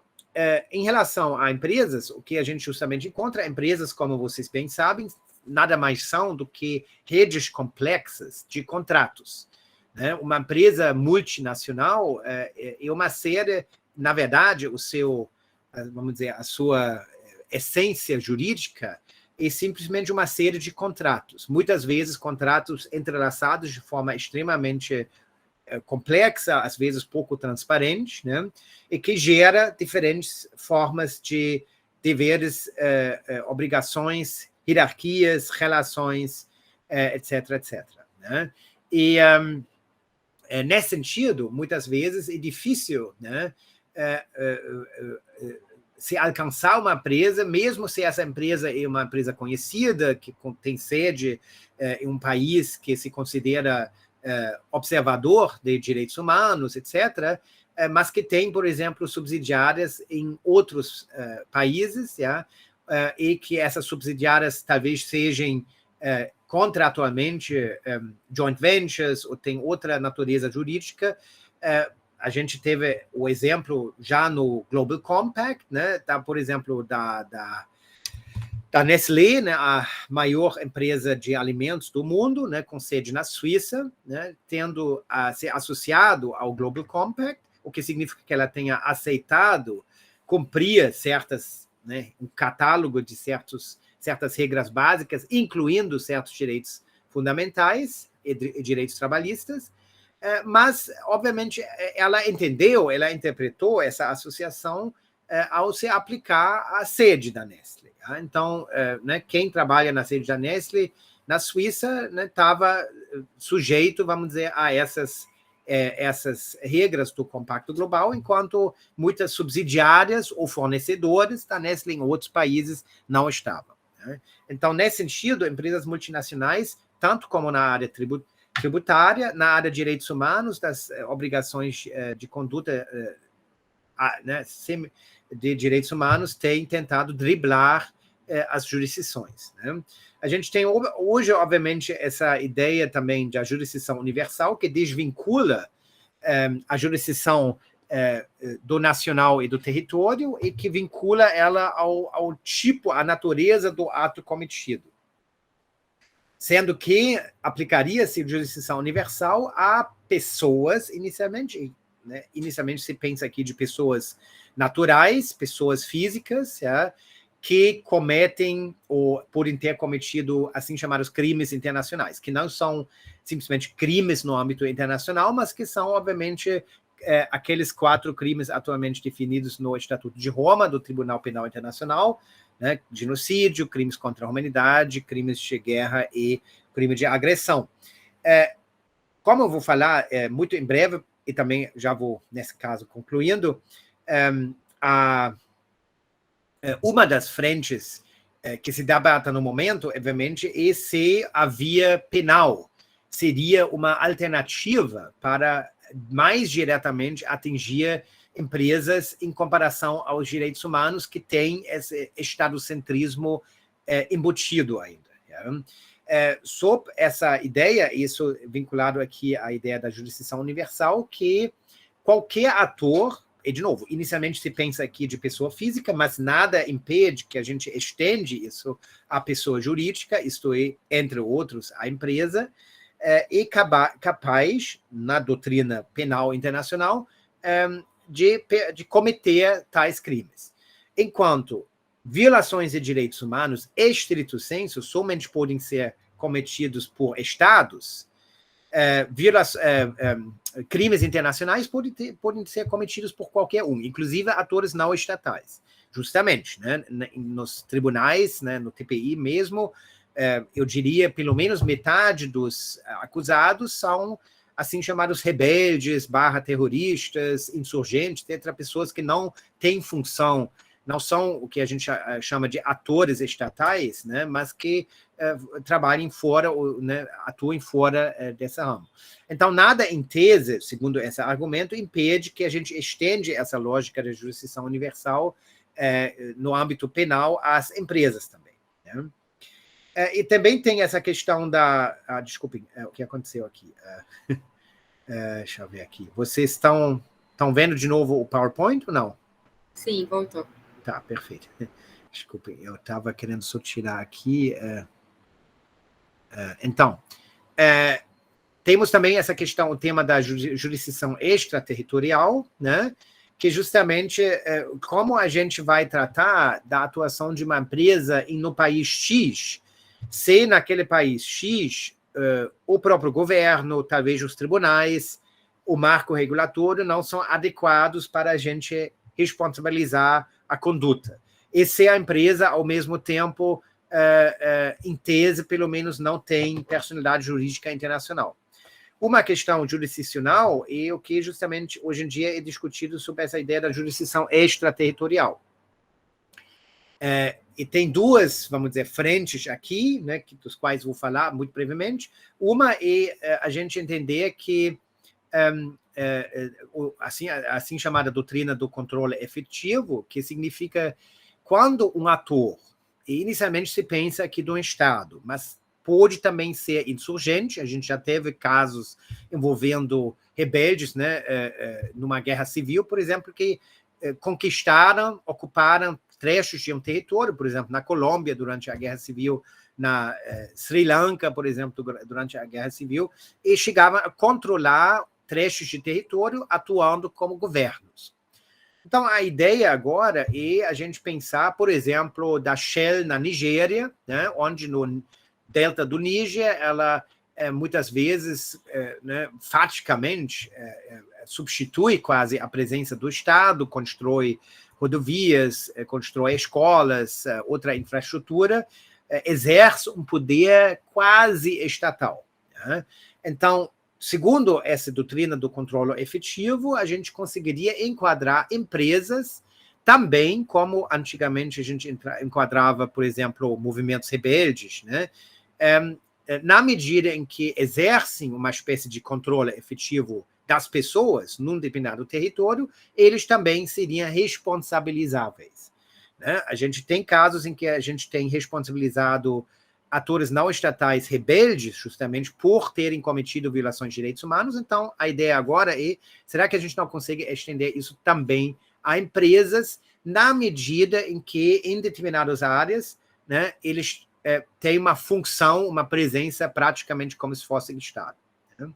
em relação a empresas, o que a gente justamente encontra, empresas, como vocês bem sabem, nada mais são do que redes complexas de contratos, né? Uma empresa multinacional é uma série, na verdade, vamos dizer, a sua essência jurídica é simplesmente uma série de contratos, muitas vezes contratos entrelaçados de forma extremamente complexa, às vezes pouco transparente, né? E que gera diferentes formas de deveres, obrigações, hierarquias, relações, etc., etc., né? E, nesse sentido, muitas vezes é difícil, né, se alcançar uma empresa, mesmo se essa empresa é uma empresa conhecida, que tem sede em um país que se considera observador de direitos humanos, etc., mas que tem, por exemplo, subsidiárias em outros países, e que essas subsidiárias talvez sejam contratualmente joint ventures ou tem outra natureza jurídica. A gente teve o exemplo já no Global Compact, né? Por exemplo, da Nestlé, né? A maior empresa de alimentos do mundo, né? Com sede na Suíça, né? Tendo se associado ao Global Compact, o que significa que ela tenha aceitado cumprir né? Um catálogo de certas regras básicas, incluindo certos direitos fundamentais e direitos trabalhistas. Mas, obviamente, ela interpretou essa associação ao se aplicar à sede da Nestlé. Então, né, quem trabalha na sede da Nestlé, na Suíça, estava sujeito, vamos dizer, a essas regras do Compacto Global, enquanto muitas subsidiárias ou fornecedores da Nestlé em outros países não estavam, né? Então, nesse sentido, empresas multinacionais, tanto como na área tributária, na área de direitos humanos, das obrigações de conduta, né, de direitos humanos, têm tentado driblar as jurisdições, né? A gente tem hoje, obviamente, essa ideia também da jurisdição universal, que desvincula a jurisdição do nacional e do território e que vincula ela ao tipo, à natureza do ato cometido. Sendo que aplicaria-se jurisdição universal a pessoas, inicialmente, né? Inicialmente se pensa aqui de pessoas naturais, pessoas físicas, que cometem ou podem ter cometido assim chamados crimes internacionais, que não são simplesmente crimes no âmbito internacional, mas que são, obviamente, aqueles 4 crimes atualmente definidos no Estatuto de Roma, do Tribunal Penal Internacional, né, genocídio, crimes contra a humanidade, crimes de guerra e crime de agressão. como eu vou falar muito em breve, e também já vou, nesse caso, concluindo, uma das frentes que se debate no momento, obviamente, é se a via penal seria uma alternativa para mais diretamente atingir empresas em comparação aos direitos humanos que têm esse estadocentrismo embutido ainda. Sob essa ideia, isso vinculado aqui à ideia da jurisdição universal, que qualquer ator, e de novo, inicialmente se pensa aqui de pessoa física, mas nada impede que a gente estende isso à pessoa jurídica, isto é, entre outros, à empresa, e capaz, na doutrina penal internacional, de cometer tais crimes. Enquanto violações de direitos humanos, estrito sensu, somente podem ser cometidos por estados, crimes internacionais podem ser cometidos por qualquer um, inclusive atores não estatais. Justamente, né, nos tribunais, né, no TPI mesmo, eu diria pelo menos metade dos acusados são assim chamados rebeldes, terroristas, insurgentes, etc., pessoas que não têm função, não são o que a gente chama de atores estatais, né, mas que trabalhem fora, né, atuem fora dessa ramo. Então, nada em tese, segundo esse argumento, impede que a gente estende essa lógica da jurisdição universal no âmbito penal às empresas também. Né? E também tem essa questão da... desculpem, o que aconteceu aqui? Deixa eu ver aqui. Vocês estão vendo de novo o PowerPoint ou não? Sim, voltou. Tá, perfeito. Desculpem, eu estava querendo só tirar aqui. Então, temos também essa questão, o tema da jurisdição extraterritorial, né? Que justamente como a gente vai tratar da atuação de uma empresa no país X, se naquele país X o próprio governo, talvez os tribunais, o marco regulatório não são adequados para a gente responsabilizar a conduta. E se a empresa, ao mesmo tempo, em tese, pelo menos, não tem personalidade jurídica internacional. Uma questão jurisdicional é o que justamente hoje em dia é discutido sobre essa ideia da jurisdição extraterritorial. E tem duas, vamos dizer, frentes aqui, né, dos quais vou falar muito brevemente. Uma é a gente entender que assim chamada doutrina do controle efetivo, que significa quando um ator, inicialmente se pensa aqui do Estado, mas pode também ser insurgente, a gente já teve casos envolvendo rebeldes, né, numa guerra civil, por exemplo, que conquistaram, ocuparam trechos de um território, por exemplo, na Colômbia, durante a Guerra Civil, na Sri Lanka, por exemplo, durante a Guerra Civil, e chegavam a controlar trechos de território atuando como governos. Então, a ideia agora é a gente pensar, por exemplo, da Shell na Nigéria, né, onde no delta do Níger, ela muitas vezes, né, faticamente, substitui quase a presença do Estado, constrói rodovias, constrói escolas, outra infraestrutura, exerce um poder quase estatal. Né? Então, segundo essa doutrina do controle efetivo, a gente conseguiria enquadrar empresas também, como antigamente a gente enquadrava, por exemplo, movimentos rebeldes, né? Na medida em que exercem uma espécie de controle efetivo das pessoas num determinado território, eles também seriam responsabilizáveis. Né? A gente tem casos em que a gente tem responsabilizado atores não estatais rebeldes, justamente por terem cometido violações de direitos humanos. Então, a ideia agora é, será que a gente não consegue estender isso também a empresas, na medida em que, em determinadas áreas, né, eles têm uma função, uma presença praticamente como se fosse Estado. Né?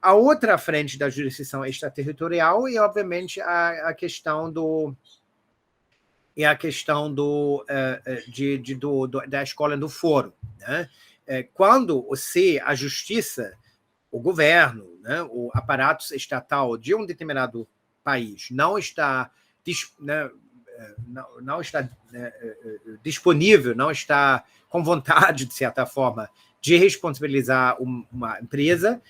A outra frente da jurisdição extraterritorial é, obviamente, a questão da escola do foro. Né? Quando a justiça, o governo, né, o aparato estatal de um determinado país não está disponível, não está com vontade, de certa forma, de responsabilizar uma empresa,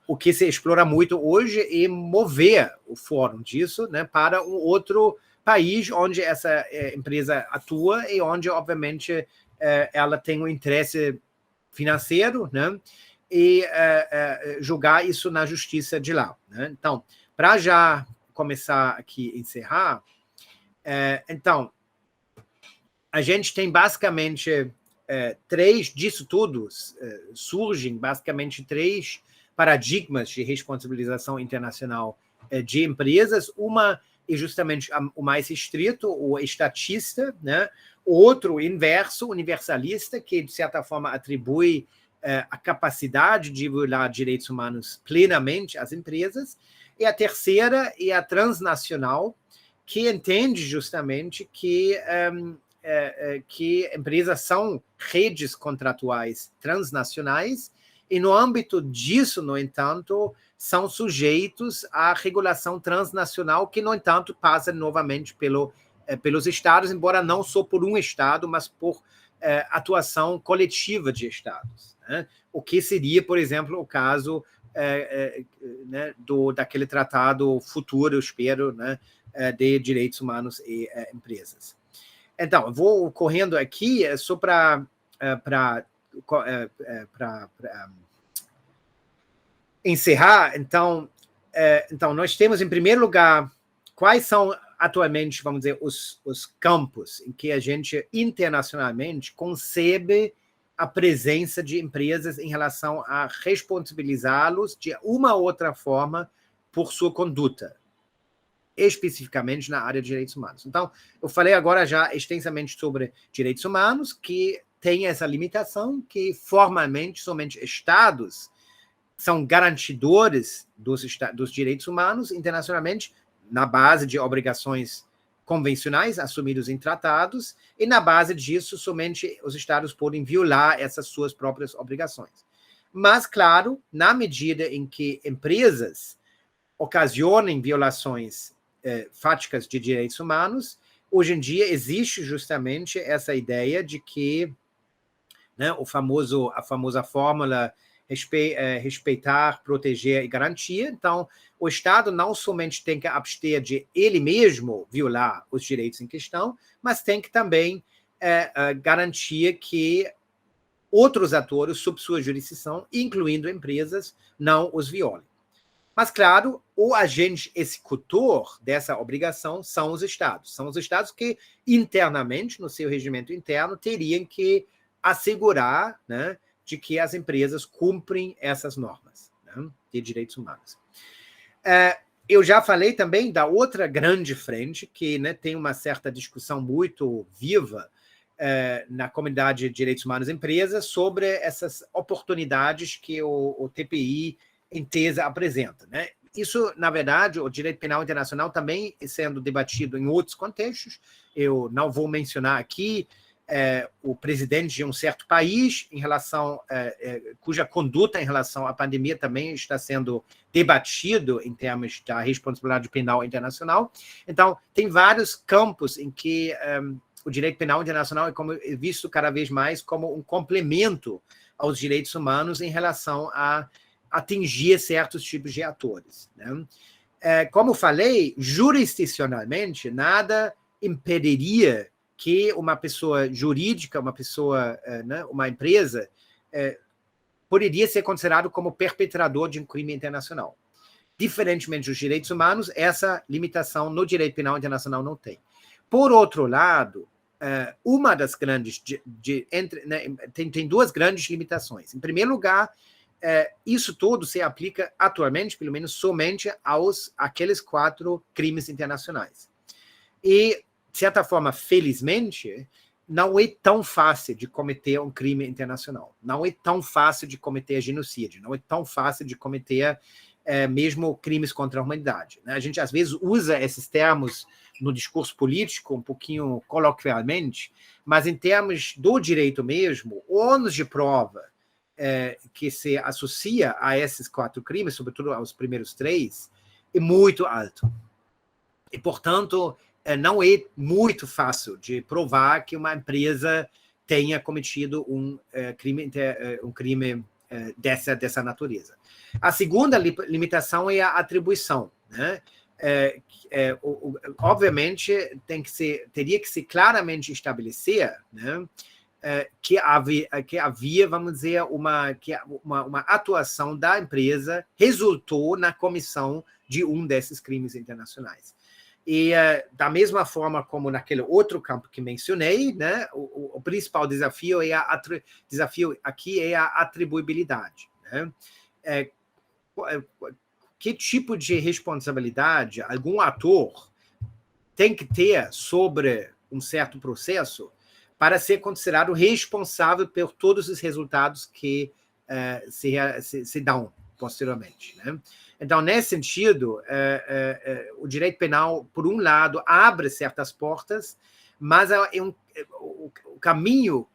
o que se explora muito hoje é mover o fórum disso, né, para um outro país onde essa empresa atua e onde, obviamente, ela tem um interesse financeiro, né, e julgar isso na justiça de lá, né? Então, para já começar aqui a encerrar, então, a gente tem basicamente disso tudo, surgem basicamente 3 paradigmas de responsabilização internacional de empresas. Uma é justamente o mais estrito, o estatista, né? O outro, o inverso, universalista, que, de certa forma, atribui a capacidade de violar direitos humanos plenamente às empresas. E a terceira é a transnacional, que entende justamente que empresas são redes contratuais transnacionais e, no âmbito disso, no entanto, são sujeitos à regulação transnacional que, no entanto, passa novamente pelos Estados, embora não só por um Estado, mas por atuação coletiva de Estados, né? O que seria, por exemplo, o caso né, daquele tratado futuro, eu espero, né, de direitos humanos e empresas. Então, eu vou correndo aqui só para encerrar. Então, nós temos, em primeiro lugar, quais são atualmente, vamos dizer, os campos em que a gente internacionalmente concebe a presença de empresas em relação a responsabilizá-los de uma ou outra forma por sua conduta, especificamente na área de direitos humanos. Então, eu falei agora já extensamente sobre direitos humanos, que tem essa limitação que, formalmente, somente Estados são garantidores dos direitos humanos internacionalmente, na base de obrigações convencionais assumidos em tratados, e na base disso, somente os Estados podem violar essas suas próprias obrigações. Mas, claro, na medida em que empresas ocasionem violações fáticas de direitos humanos, hoje em dia existe justamente essa ideia de que, né, a famosa fórmula respeitar, proteger e garantir. Então, o Estado não somente tem que abster de ele mesmo violar os direitos em questão, mas tem que também garantir que outros atores sob sua jurisdição, incluindo empresas, não os violem. Mas, claro, o agente executor dessa obrigação são os Estados. São os Estados que, internamente, no seu regimento interno, teriam que assegurar, né, de que as empresas cumprem essas normas, né, de direitos humanos. Eu já falei também da outra grande frente, que, né, tem uma certa discussão muito viva na comunidade de direitos humanos e empresas sobre essas oportunidades que o TPI, em tese, apresenta, né? Isso, na verdade, o direito penal internacional também sendo debatido em outros contextos. Eu não vou mencionar aqui o presidente de um certo país em relação cuja conduta em relação à pandemia também está sendo debatido em termos da responsabilidade penal internacional. Então, tem vários campos em que o direito penal internacional é visto cada vez mais como um complemento aos direitos humanos em relação a atingir certos tipos de atores, né? Como falei, jurisdicionalmente, nada impediria que uma pessoa jurídica, uma pessoa, né, uma empresa, poderia ser considerado como perpetrador de um crime internacional. Diferentemente dos direitos humanos, essa limitação no direito penal internacional não tem. Por outro lado, uma das grandes... tem 2 grandes limitações. Em primeiro lugar, isso tudo se aplica atualmente, pelo menos, somente àqueles 4 crimes internacionais. E, de certa forma, felizmente, não é tão fácil de cometer um crime internacional. Não é tão fácil de cometer genocídio. Não é tão fácil de cometer mesmo crimes contra a humanidade, né? A gente, às vezes, usa esses termos no discurso político, um pouquinho coloquialmente, mas em termos do direito mesmo, o ônus de prova que se associa a esses 4 crimes, sobretudo aos primeiros 3, é muito alto. E, portanto, não é muito fácil de provar que uma empresa tenha cometido um crime dessa natureza. A segunda limitação é a atribuição, né? Obviamente, teria que se claramente estabelecer, né, que havia, vamos dizer, uma atuação da empresa resultou na comissão de um desses crimes internacionais. E da mesma forma como naquele outro campo que mencionei, né, o principal desafio aqui é a atribuibilidade, né? Que tipo de responsabilidade algum ator tem que ter sobre um certo processo para ser considerado responsável por todos os resultados que se dão posteriormente, né? Então, nesse sentido, o direito penal, por um lado, abre certas portas, mas o caminho,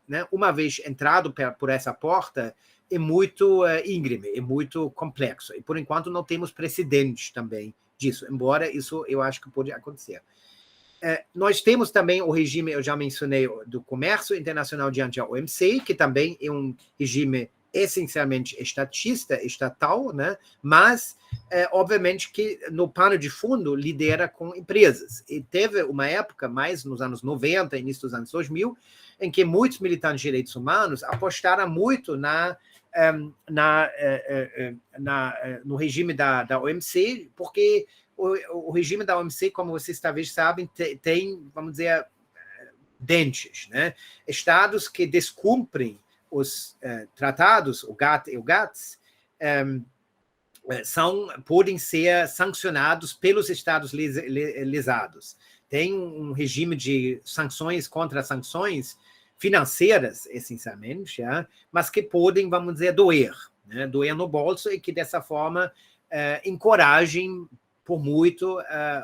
né, uma vez entrado por essa porta, é muito íngreme, é muito complexo. E, por enquanto, não temos precedentes também disso, embora isso eu acho que pode acontecer. Nós temos também o regime, eu já mencionei, do comércio internacional diante da OMC, que também é um regime essencialmente estatal, né? Mas, obviamente, que no pano de fundo lidera com empresas. E teve uma época, mais nos anos 90, início dos anos 2000, em que muitos militantes de direitos humanos apostaram muito no regime da OMC, porque o regime da OMC, como vocês talvez sabem, tem, vamos dizer, dentes, né? Estados que descumprem os tratados, o GATT e o GATS, podem ser sancionados pelos estados lesados. Tem um regime de sanções contra sanções financeiras, essencialmente, mas que podem, vamos dizer, doer, né? Doer no bolso e que, dessa forma, encorajem por muito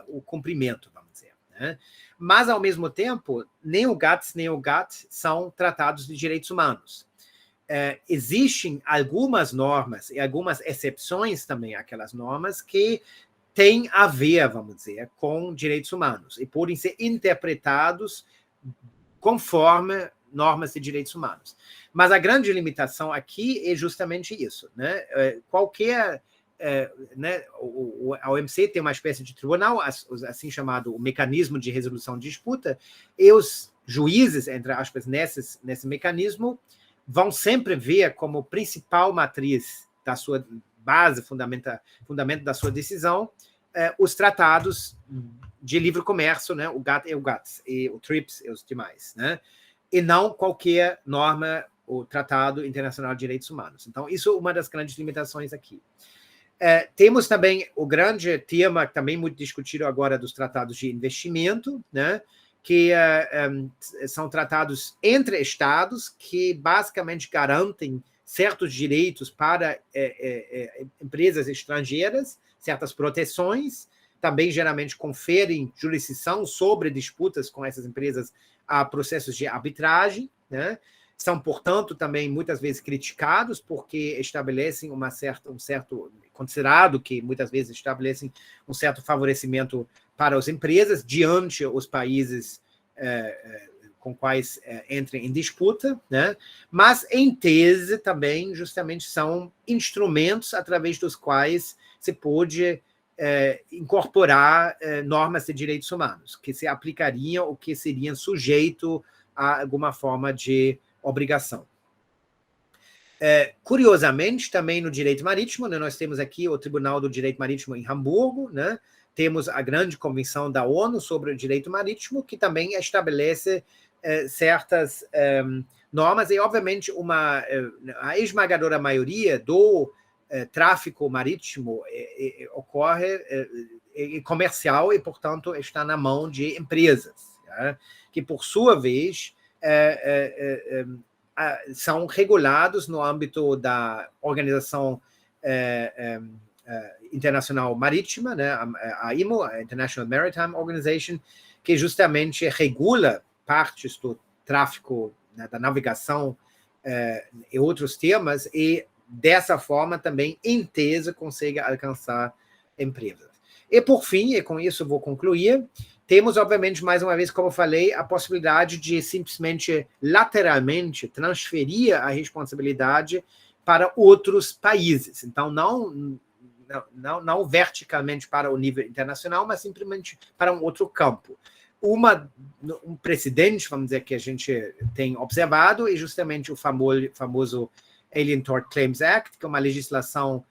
o cumprimento, vamos dizer, né? Mas, ao mesmo tempo, nem o GATS nem o GATT são tratados de direitos humanos. Existem algumas normas e algumas exceções também àquelas normas que têm a ver, vamos dizer, com direitos humanos e podem ser interpretados conforme normas de direitos humanos. Mas a grande limitação aqui é justamente isso, né? Né, a OMC tem uma espécie de tribunal, assim chamado o mecanismo de resolução de disputa, e os juízes, entre aspas, nesse mecanismo, vão sempre ver como principal matriz da sua base, fundamento da sua decisão, os tratados de livre comércio, né, o GATT e o GATS, e o TRIPS e os demais, né, e não qualquer norma ou tratado internacional de direitos humanos. Então, isso é uma das grandes limitações aqui. Temos também o grande tema, também muito discutido agora, dos tratados de investimento, né, que são tratados entre estados que basicamente garantem certos direitos para empresas estrangeiras, certas proteções, também geralmente conferem jurisdição sobre disputas com essas empresas a processos de arbitragem, né? São, portanto, também muitas vezes criticados porque estabelecem considerado que muitas vezes estabelecem um certo favorecimento para as empresas diante os países com quais entrem em disputa, né? Mas, em tese, também, justamente, são instrumentos através dos quais se pode incorporar normas de direitos humanos, que se aplicariam ou que seriam sujeitos a alguma forma de obrigação. Curiosamente, também no direito marítimo, né, nós temos aqui o Tribunal do Direito Marítimo em Hamburgo, né? Temos a grande Convenção da ONU sobre o Direito Marítimo, que também estabelece certas normas, e, obviamente, a esmagadora maioria do tráfico marítimo ocorre comercial e, portanto, está na mão de empresas, tá? Que, por sua vez, são regulados no âmbito da Organização Internacional Marítima, né, a IMO, a International Maritime Organization, que justamente regula partes do tráfico, né, da navegação e outros temas, e dessa forma também, em tese, consegue alcançar empresas. E, por fim, e com isso vou concluir, temos, obviamente, mais uma vez, como eu falei, a possibilidade de simplesmente, lateralmente, transferir a responsabilidade para outros países. Então, não verticalmente para o nível internacional, mas simplesmente para um outro campo. Um precedente, vamos dizer, que a gente tem observado é justamente o famoso Alien Tort Claims Act, que é uma legislação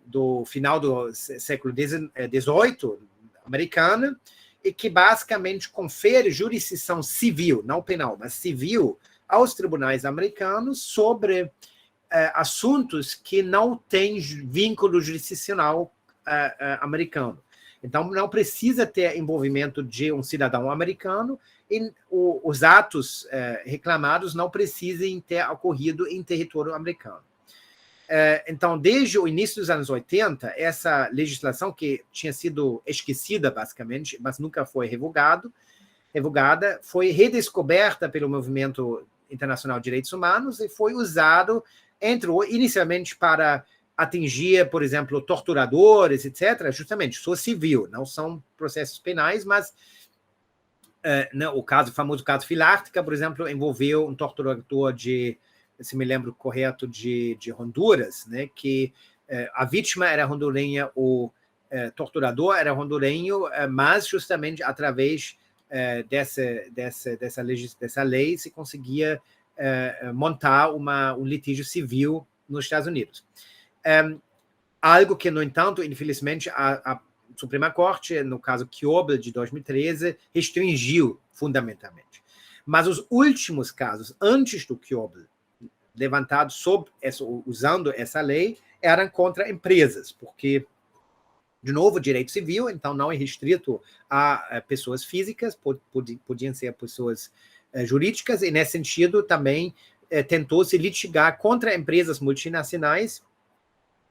do final do século XVIII, americana, e que basicamente confere jurisdição civil, não penal, mas civil, aos tribunais americanos sobre assuntos que não têm vínculo jurisdicional americano. Então, não precisa ter envolvimento de um cidadão americano e os atos reclamados não precisem ter ocorrido em território americano. Então, desde o início dos anos 80, essa legislação que tinha sido esquecida, basicamente, mas nunca foi revogada, foi redescoberta pelo Movimento Internacional de Direitos Humanos e foi usado, entrou inicialmente para atingir, por exemplo, torturadores, etc., justamente, sou civil, não são processos penais, mas o famoso caso Filártica, por exemplo, envolveu um torturador se me lembro correto, de Honduras, né, que a vítima era hondurenha, o torturador era hondurenho, mas justamente através dessa lei se conseguia montar um litígio civil nos Estados Unidos. Algo que, no entanto, infelizmente, a Suprema Corte, no caso Kiobel, de 2013, restringiu fundamentalmente. Mas os últimos casos, antes do Kiobel, levantados usando essa lei, eram contra empresas, porque, de novo, direito civil, então não é restrito a pessoas físicas, podiam ser pessoas jurídicas, e, nesse sentido, também tentou-se litigar contra empresas multinacionais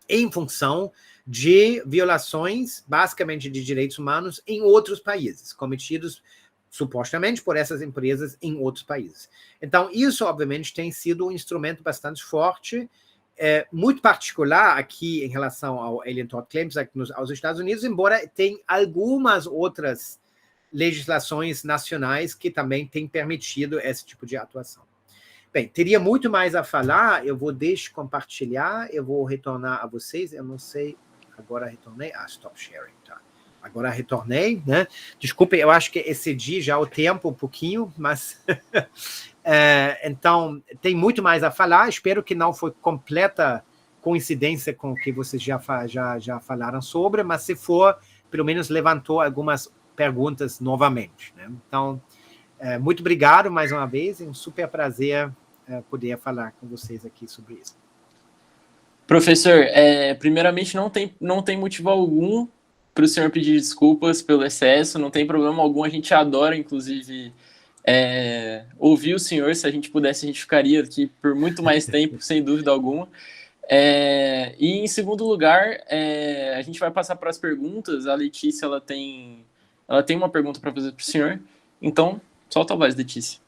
em função de violações, basicamente, de direitos humanos em outros países, cometidos supostamente por essas empresas em outros países. Então, isso, obviamente, tem sido um instrumento bastante forte, muito particular aqui em relação ao Alien Tort Claims Act aos Estados Unidos, embora tenha algumas outras legislações nacionais que também têm permitido esse tipo de atuação. Bem, teria muito mais a falar, eu vou compartilhar, eu vou retornar a vocês, eu não sei, agora retornei, stop sharing, tá. Agora retornei, né? Desculpe, eu acho que excedi já o tempo um pouquinho, mas então tem muito mais a falar. Espero que não foi completa coincidência com o que vocês já falaram sobre, mas se for, pelo menos levantou algumas perguntas novamente, né? Então, muito obrigado mais uma vez, é um super prazer poder falar com vocês aqui sobre isso. Professor, primeiramente não tem motivo algum para o senhor pedir desculpas pelo excesso, não tem problema algum, a gente adora, inclusive, ouvir o senhor. Se a gente pudesse, a gente ficaria aqui por muito mais tempo, sem dúvida alguma. E, em segundo lugar, a gente vai passar para as perguntas. A Letícia ela tem uma pergunta para fazer para o senhor, então solta a voz, Letícia.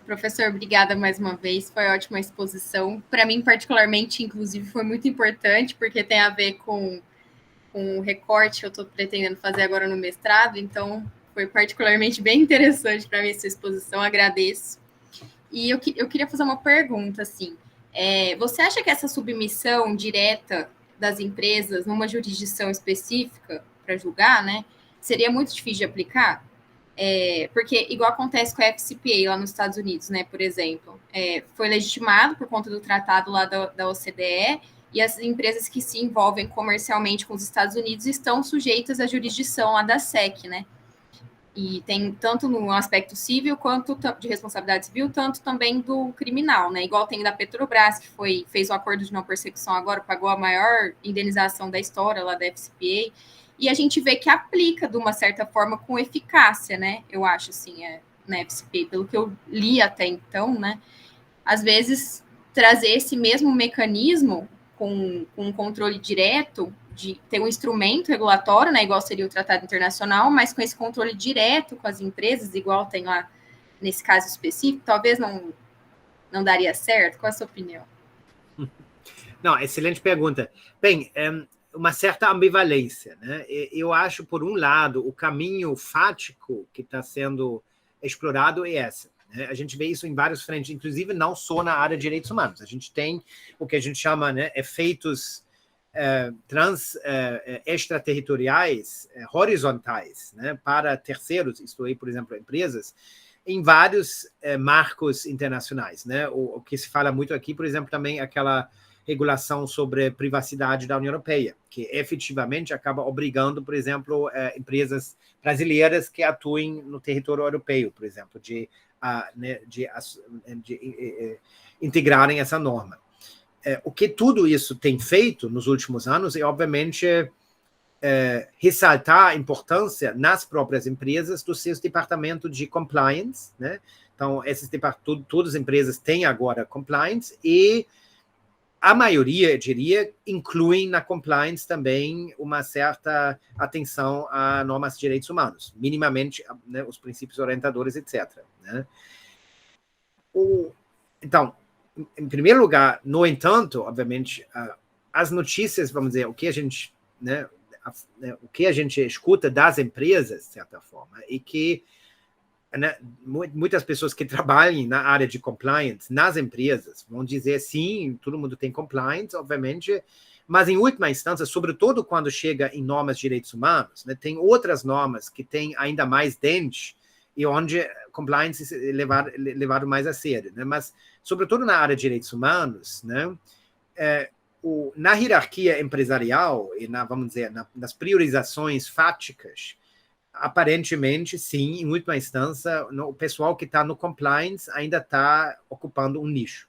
Professor, obrigada mais uma vez, foi ótima a exposição. Para mim, particularmente, inclusive, foi muito importante, porque tem a ver com o recorte que eu estou pretendendo fazer agora no mestrado, então foi particularmente bem interessante para mim essa exposição, agradeço. E eu queria fazer uma pergunta, assim, você acha que essa submissão direta das empresas numa jurisdição específica para julgar, né, seria muito difícil de aplicar? Porque, igual acontece com a FCPA lá nos Estados Unidos, né, por exemplo, foi legitimado por conta do tratado lá da OCDE, e as empresas que se envolvem comercialmente com os Estados Unidos estão sujeitas à jurisdição lá da SEC, né? E tem tanto no aspecto civil quanto de responsabilidade civil, tanto também do criminal, né? Igual tem da Petrobras, que fez o acordo de não persecução agora, pagou a maior indenização da história lá da FCPA, e a gente vê que aplica de uma certa forma com eficácia, né? Eu acho, assim, na FCPA, pelo que eu li até então, né? Às vezes, trazer esse mesmo mecanismo com um controle direto, de ter um instrumento regulatório, né, igual seria o Tratado Internacional, mas com esse controle direto com as empresas, igual tem lá nesse caso específico, talvez não daria certo? Qual é a sua opinião? Não, excelente pergunta. Bem, uma certa ambivalência, né? Eu acho, por um lado, o caminho fático que está sendo explorado é esse. né? A gente vê isso em vários frentes, inclusive não só na área de direitos humanos. A gente tem o que a gente chama, né, efeitos extraterritoriais, horizontais, né, para terceiros, isto é, por exemplo, empresas, em vários marcos internacionais, né? O que se fala muito aqui, por exemplo, também aquela regulação sobre privacidade da União Europeia, que efetivamente acaba obrigando, por exemplo, empresas brasileiras que atuem no território europeu, por exemplo, de integrarem essa norma. O que tudo isso tem feito nos últimos anos é, obviamente, ressaltar a importância nas próprias empresas dos seus departamentos de compliance, né? Então, todas as empresas têm agora compliance e a maioria, eu diria, incluem na compliance também uma certa atenção a normas de direitos humanos, minimamente, né, os princípios orientadores, etc. Né? Então, em primeiro lugar, no entanto, obviamente, as notícias, vamos dizer, o que a gente, né, o que a gente escuta das empresas, de certa forma, e que, né, muitas pessoas que trabalham na área de compliance nas empresas vão dizer sim, todo mundo tem compliance, obviamente, mas em última instância, sobretudo quando chega em normas de direitos humanos, né, tem outras normas que têm ainda mais dente e onde compliance é levado mais a sério, né? Mas sobretudo na área de direitos humanos, né, na hierarquia empresarial e vamos dizer, nas priorizações fáticas, aparentemente, sim, em última instância, o pessoal que está no compliance ainda está ocupando um nicho.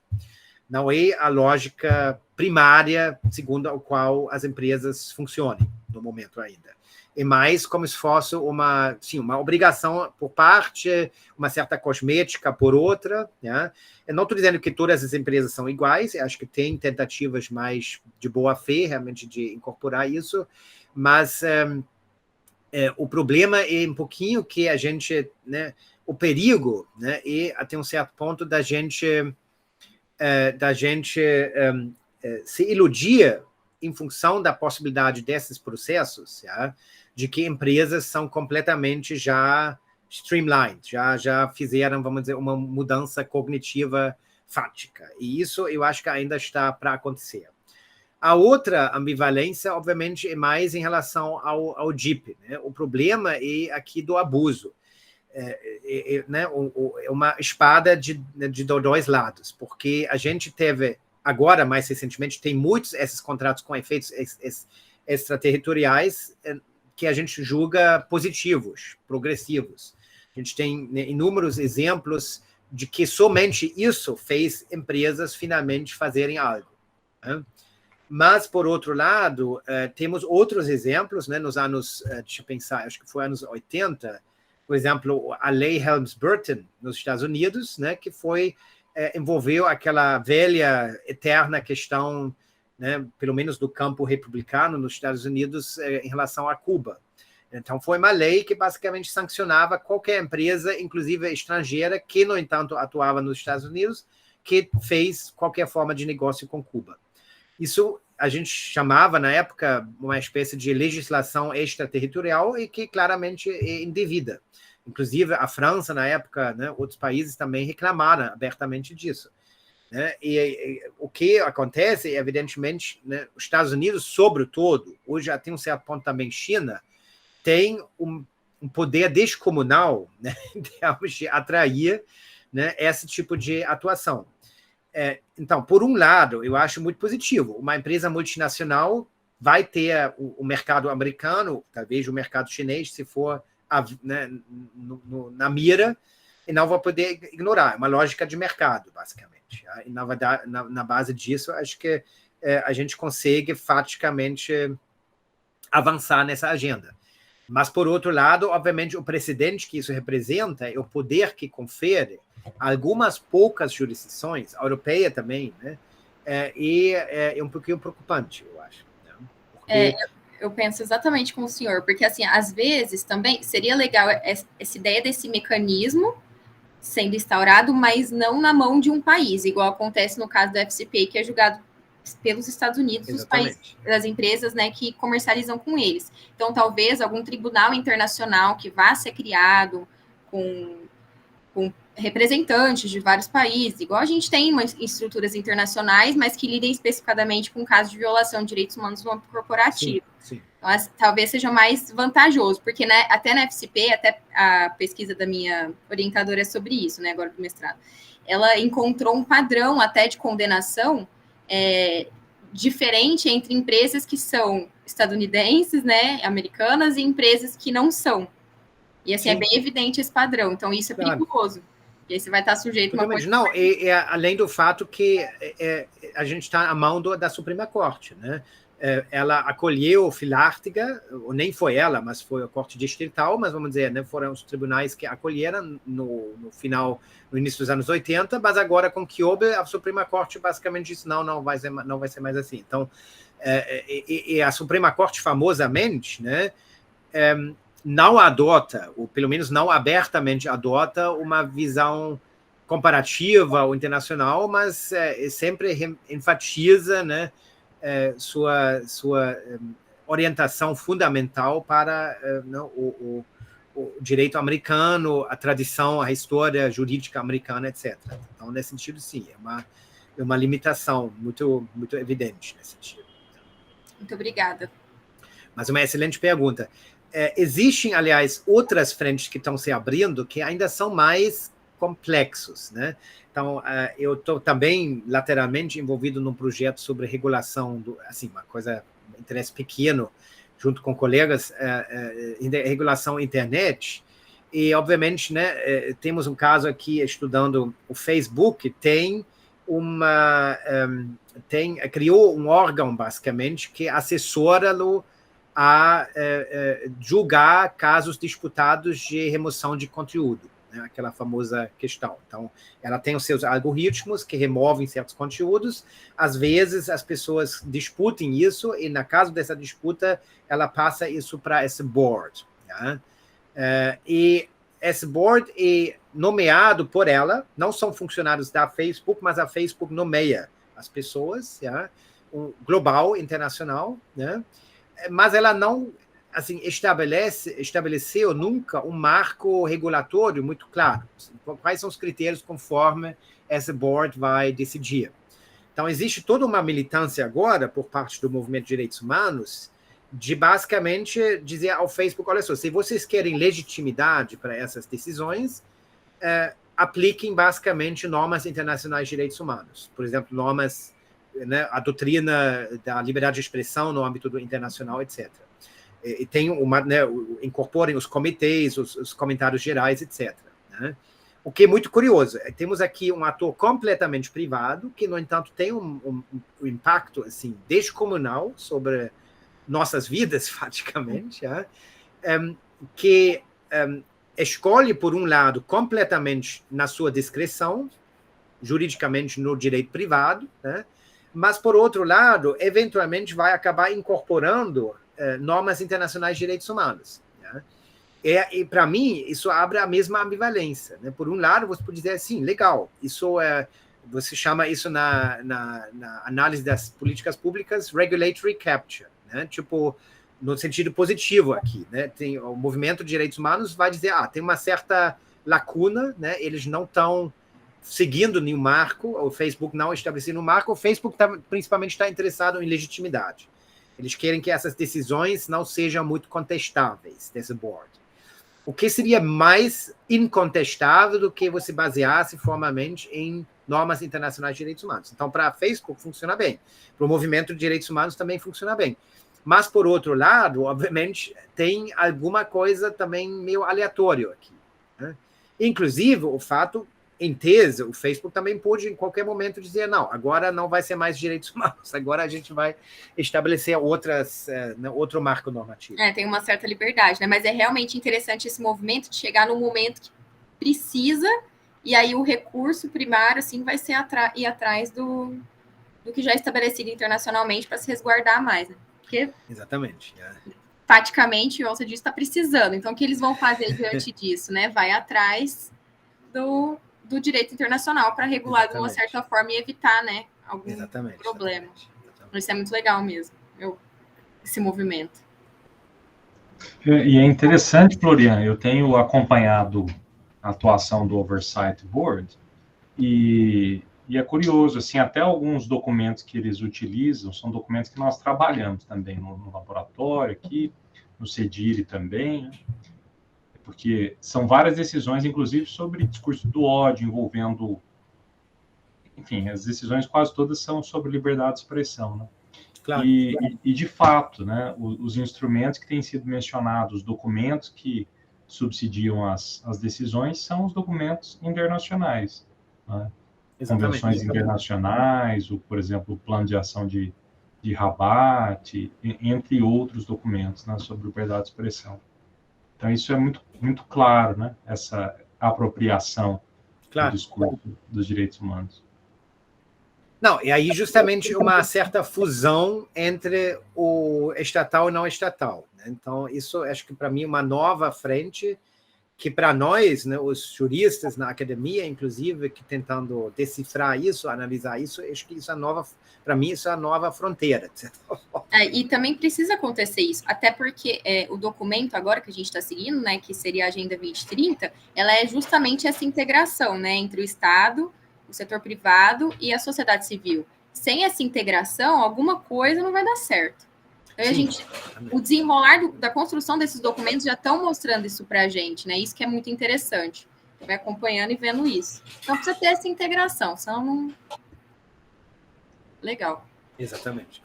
Não é a lógica primária segundo a qual as empresas funcionam no momento ainda. É mais como se fosse uma obrigação por parte, uma certa cosmética por outra. Né? Eu não estou dizendo que todas as empresas são iguais, eu acho que tem tentativas mais de boa fé, realmente, de incorporar isso, mas o problema é um pouquinho que a gente, né, o perigo, né, é até um certo ponto da gente se iludir em função da possibilidade desses processos, de que empresas são completamente já streamlined, já fizeram, vamos dizer, uma mudança cognitiva fática. E isso eu acho que ainda está para acontecer. A outra ambivalência, obviamente, é mais em relação ao DIP. Né? O problema é aqui do abuso. Né? Uma espada de dois lados, porque a gente teve, agora, mais recentemente, tem muitos esses contratos com efeitos extraterritoriais que a gente julga positivos, progressivos. A gente tem, né, inúmeros exemplos de que somente isso fez empresas finalmente fazerem algo. Né? Mas, por outro lado, temos outros exemplos, né, nos anos, deixa eu pensar, acho que foi anos 80, por exemplo, a lei Helms-Burton, nos Estados Unidos, né, que envolveu aquela velha, eterna questão, né, pelo menos do campo republicano nos Estados Unidos, em relação a Cuba. Então, foi uma lei que basicamente sancionava qualquer empresa, inclusive estrangeira, que, no entanto, atuava nos Estados Unidos, que fez qualquer forma de negócio com Cuba. Isso a gente chamava, na época, uma espécie de legislação extraterritorial e que claramente é indevida. Inclusive, a França, na época, né, outros países também reclamaram abertamente disso. Né? E o que acontece, evidentemente, né, os Estados Unidos, sobretudo, hoje até um certo ponto também China, tem um poder descomunal, né, em termos de atrair, né, esse tipo de atuação. Então, por um lado, eu acho muito positivo. Uma empresa multinacional vai ter o mercado americano, talvez o mercado chinês, se for né, na mira, e não vai poder ignorar. É uma lógica de mercado, basicamente. E na base disso, acho que a gente consegue, faticamente, avançar nessa agenda. Mas, por outro lado, obviamente, o precedente que isso representa é o poder que confere algumas poucas jurisdições, a europeia também, né? E é um pouquinho preocupante, eu acho. Né? Porque... eu penso exatamente como o senhor, porque, assim, às vezes também seria legal essa ideia desse mecanismo sendo instaurado, mas não na mão de um país, igual acontece no caso do FCPA, que é julgado pelos Estados Unidos, os países, das empresas, né, que comercializam com eles. Então, talvez algum tribunal internacional que vá ser criado com representantes de vários países, igual a gente tem estruturas internacionais, mas que lidem especificadamente com casos de violação de direitos humanos no âmbito corporativo. Sim. Então, talvez seja mais vantajoso, porque até na FCP, até a pesquisa da minha orientadora é sobre isso, né, agora do mestrado, ela encontrou um padrão até de condenação diferente entre empresas que são estadunidenses, né, americanas, e empresas que não são. E assim, é bem evidente esse padrão, então isso é perigoso. E aí você vai estar sujeito a uma coisa... Não, além do fato que a gente está à mão da Suprema Corte, né? Ela acolheu Filártiga, ou nem foi ela, mas foi a Corte Distrital, mas vamos dizer, né, foram os tribunais que acolheram no início dos anos 80, mas agora com Kyobe, a Suprema Corte basicamente disse não vai ser mais assim. Então, a Suprema Corte, famosamente, né, não adota, ou pelo menos não abertamente adota, uma visão comparativa ou internacional, mas sempre enfatiza, né, sua orientação fundamental para o direito americano, a tradição, a história jurídica americana, etc. Então, nesse sentido, sim, é uma limitação muito, muito evidente nesse sentido. Muito obrigada. Mas uma excelente pergunta. Existem, aliás, outras frentes que estão se abrindo que ainda são mais complexos, né? Então, eu estou também lateralmente envolvido num projeto sobre regulação, uma coisa, um interesse pequeno, junto com colegas, regulação internet. E, obviamente, né, temos um caso aqui estudando o Facebook, criou um órgão, basicamente, que assessora-lo a julgar casos disputados de remoção de conteúdo, né, aquela famosa questão. Então, ela tem os seus algoritmos que removem certos conteúdos, às vezes as pessoas disputem isso, e no caso dessa disputa, ela passa isso para esse board. Né? E esse board é nomeado por ela, não são funcionários da Facebook, mas a Facebook nomeia as pessoas, global, internacional, né? Mas ela não estabeleceu nunca um marco regulatório muito claro. Quais são os critérios conforme esse board vai decidir? Então, existe toda uma militância agora, por parte do movimento de direitos humanos, de basicamente dizer ao Facebook, olha só, se vocês querem legitimidade para essas decisões, apliquem basicamente normas internacionais de direitos humanos. Por exemplo, normas, né, a doutrina da liberdade de expressão no âmbito internacional, etc. E tem incorporem os comitês, os comentários gerais, etc. Né? O que é muito curioso. Temos aqui um ator completamente privado, que, no entanto, tem um impacto assim, descomunal sobre nossas vidas, praticamente, que escolhe, por um lado, completamente na sua discrição, juridicamente no direito privado, né? Mas, por outro lado, eventualmente vai acabar incorporando normas internacionais de direitos humanos. Né? E para mim, isso abre a mesma ambivalência. Né? Por um lado, você pode dizer assim, legal, isso você chama isso na análise das políticas públicas regulatory capture, né? Tipo, no sentido positivo aqui. Né? Tem, o movimento de direitos humanos vai dizer, tem uma certa lacuna, né? Eles não estão seguindo nenhum marco, o Facebook não estabelecendo um marco, o Facebook principalmente está interessado em legitimidade. Eles querem que essas decisões não sejam muito contestáveis desse board. O que seria mais incontestável do que você basear-se formalmente em normas internacionais de direitos humanos. Então, para a Facebook funciona bem. Para o movimento de direitos humanos também funciona bem. Mas, por outro lado, obviamente, tem alguma coisa também meio aleatório aqui. Né? Inclusive, o fato, em tese, o Facebook também pode, em qualquer momento, dizer, não, agora não vai ser mais direitos humanos, agora a gente vai estabelecer outro marco normativo. Tem uma certa liberdade, né? Mas é realmente interessante esse movimento de chegar num momento que precisa, e aí o recurso primário, assim, vai ser ir atrás do que já é estabelecido internacionalmente para se resguardar mais, né? Porque, exatamente. taticamente, como você disse, está precisando. Então, o que eles vão fazer diante disso, né? Vai atrás do direito internacional para regular de uma certa forma e evitar, né, algum problema. Exatamente. Isso é muito legal mesmo, esse movimento. E é interessante, Florian, eu tenho acompanhado atuação do Oversight Board, e é curioso, assim, até alguns documentos que eles utilizam são documentos que nós trabalhamos também no laboratório aqui, no CEDIRE também, porque são várias decisões, inclusive sobre discurso do ódio, envolvendo, enfim, as decisões quase todas são sobre liberdade de expressão, né? Claro. E de fato, né, os instrumentos que têm sido mencionados, os documentos que subsidiam as decisões são os documentos internacionais, né? Convenções internacionais, por exemplo, o Plano de Ação de Rabat, entre outros documentos, né, sobre liberdade de expressão. Então, isso é muito, muito claro, né, essa apropriação do discurso dos direitos humanos. Não, e aí justamente uma certa fusão entre o estatal e não estatal, né? Então, isso acho que para mim é uma nova frente que para nós, né, os juristas na academia, inclusive, que tentando decifrar isso, analisar isso, acho que isso é nova, para mim, isso é a nova fronteira. E também precisa acontecer isso, até porque o documento agora que a gente está seguindo, né, que seria a Agenda 2030, ela é justamente essa integração, né, entre o Estado, o setor privado e a sociedade civil. Sem essa integração, alguma coisa não vai dar certo. Então, o desenrolar da construção desses documentos já estão mostrando isso para a gente, né? Isso que é muito interessante. Vai acompanhando e vendo isso. Então, precisa ter essa integração, senão não... Legal. Exatamente.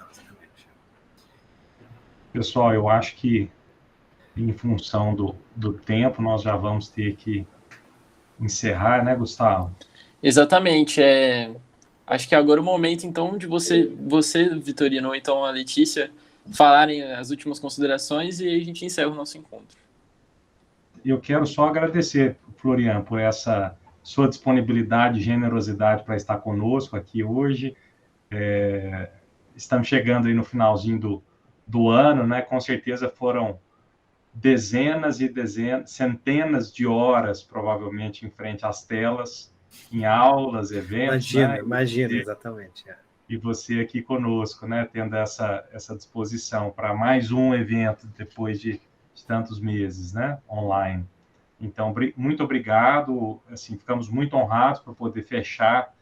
Pessoal, eu acho que, em função do tempo, nós já vamos ter que encerrar, né, Gustavo? Exatamente. Acho que agora é o momento, então, de você Vitorino, ou então a Letícia, falarem as últimas considerações e aí a gente encerra o nosso encontro. Eu quero só agradecer, Florian, por essa sua disponibilidade e generosidade para estar conosco aqui hoje. Estamos chegando aí no finalzinho do ano, né? Com certeza foram dezenas e dezenas, centenas de horas, provavelmente, em frente às telas, em aulas, eventos. Imagina, exatamente. E você aqui conosco, né, tendo essa disposição para mais um evento depois de tantos meses, né, online. Então, muito obrigado, assim, ficamos muito honrados por poder fechar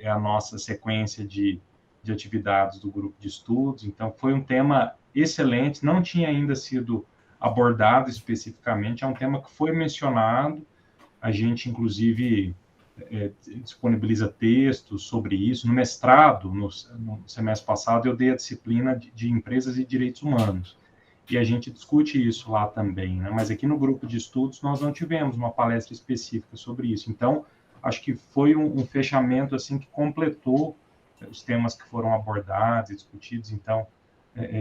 a nossa sequência de atividades do grupo de estudos. Então, foi um tema excelente, não tinha ainda sido abordado especificamente, é um tema que foi mencionado, a gente, inclusive, disponibiliza textos sobre isso. No mestrado, no semestre passado, eu dei a disciplina de empresas e direitos humanos, e a gente discute isso lá também, né? Mas aqui no grupo de estudos nós não tivemos uma palestra específica sobre isso. Então, acho que foi um fechamento assim que completou os temas que foram abordados e discutidos. Então,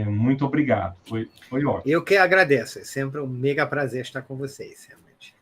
muito obrigado, foi ótimo. Eu que agradeço, é sempre um mega prazer estar com vocês, realmente.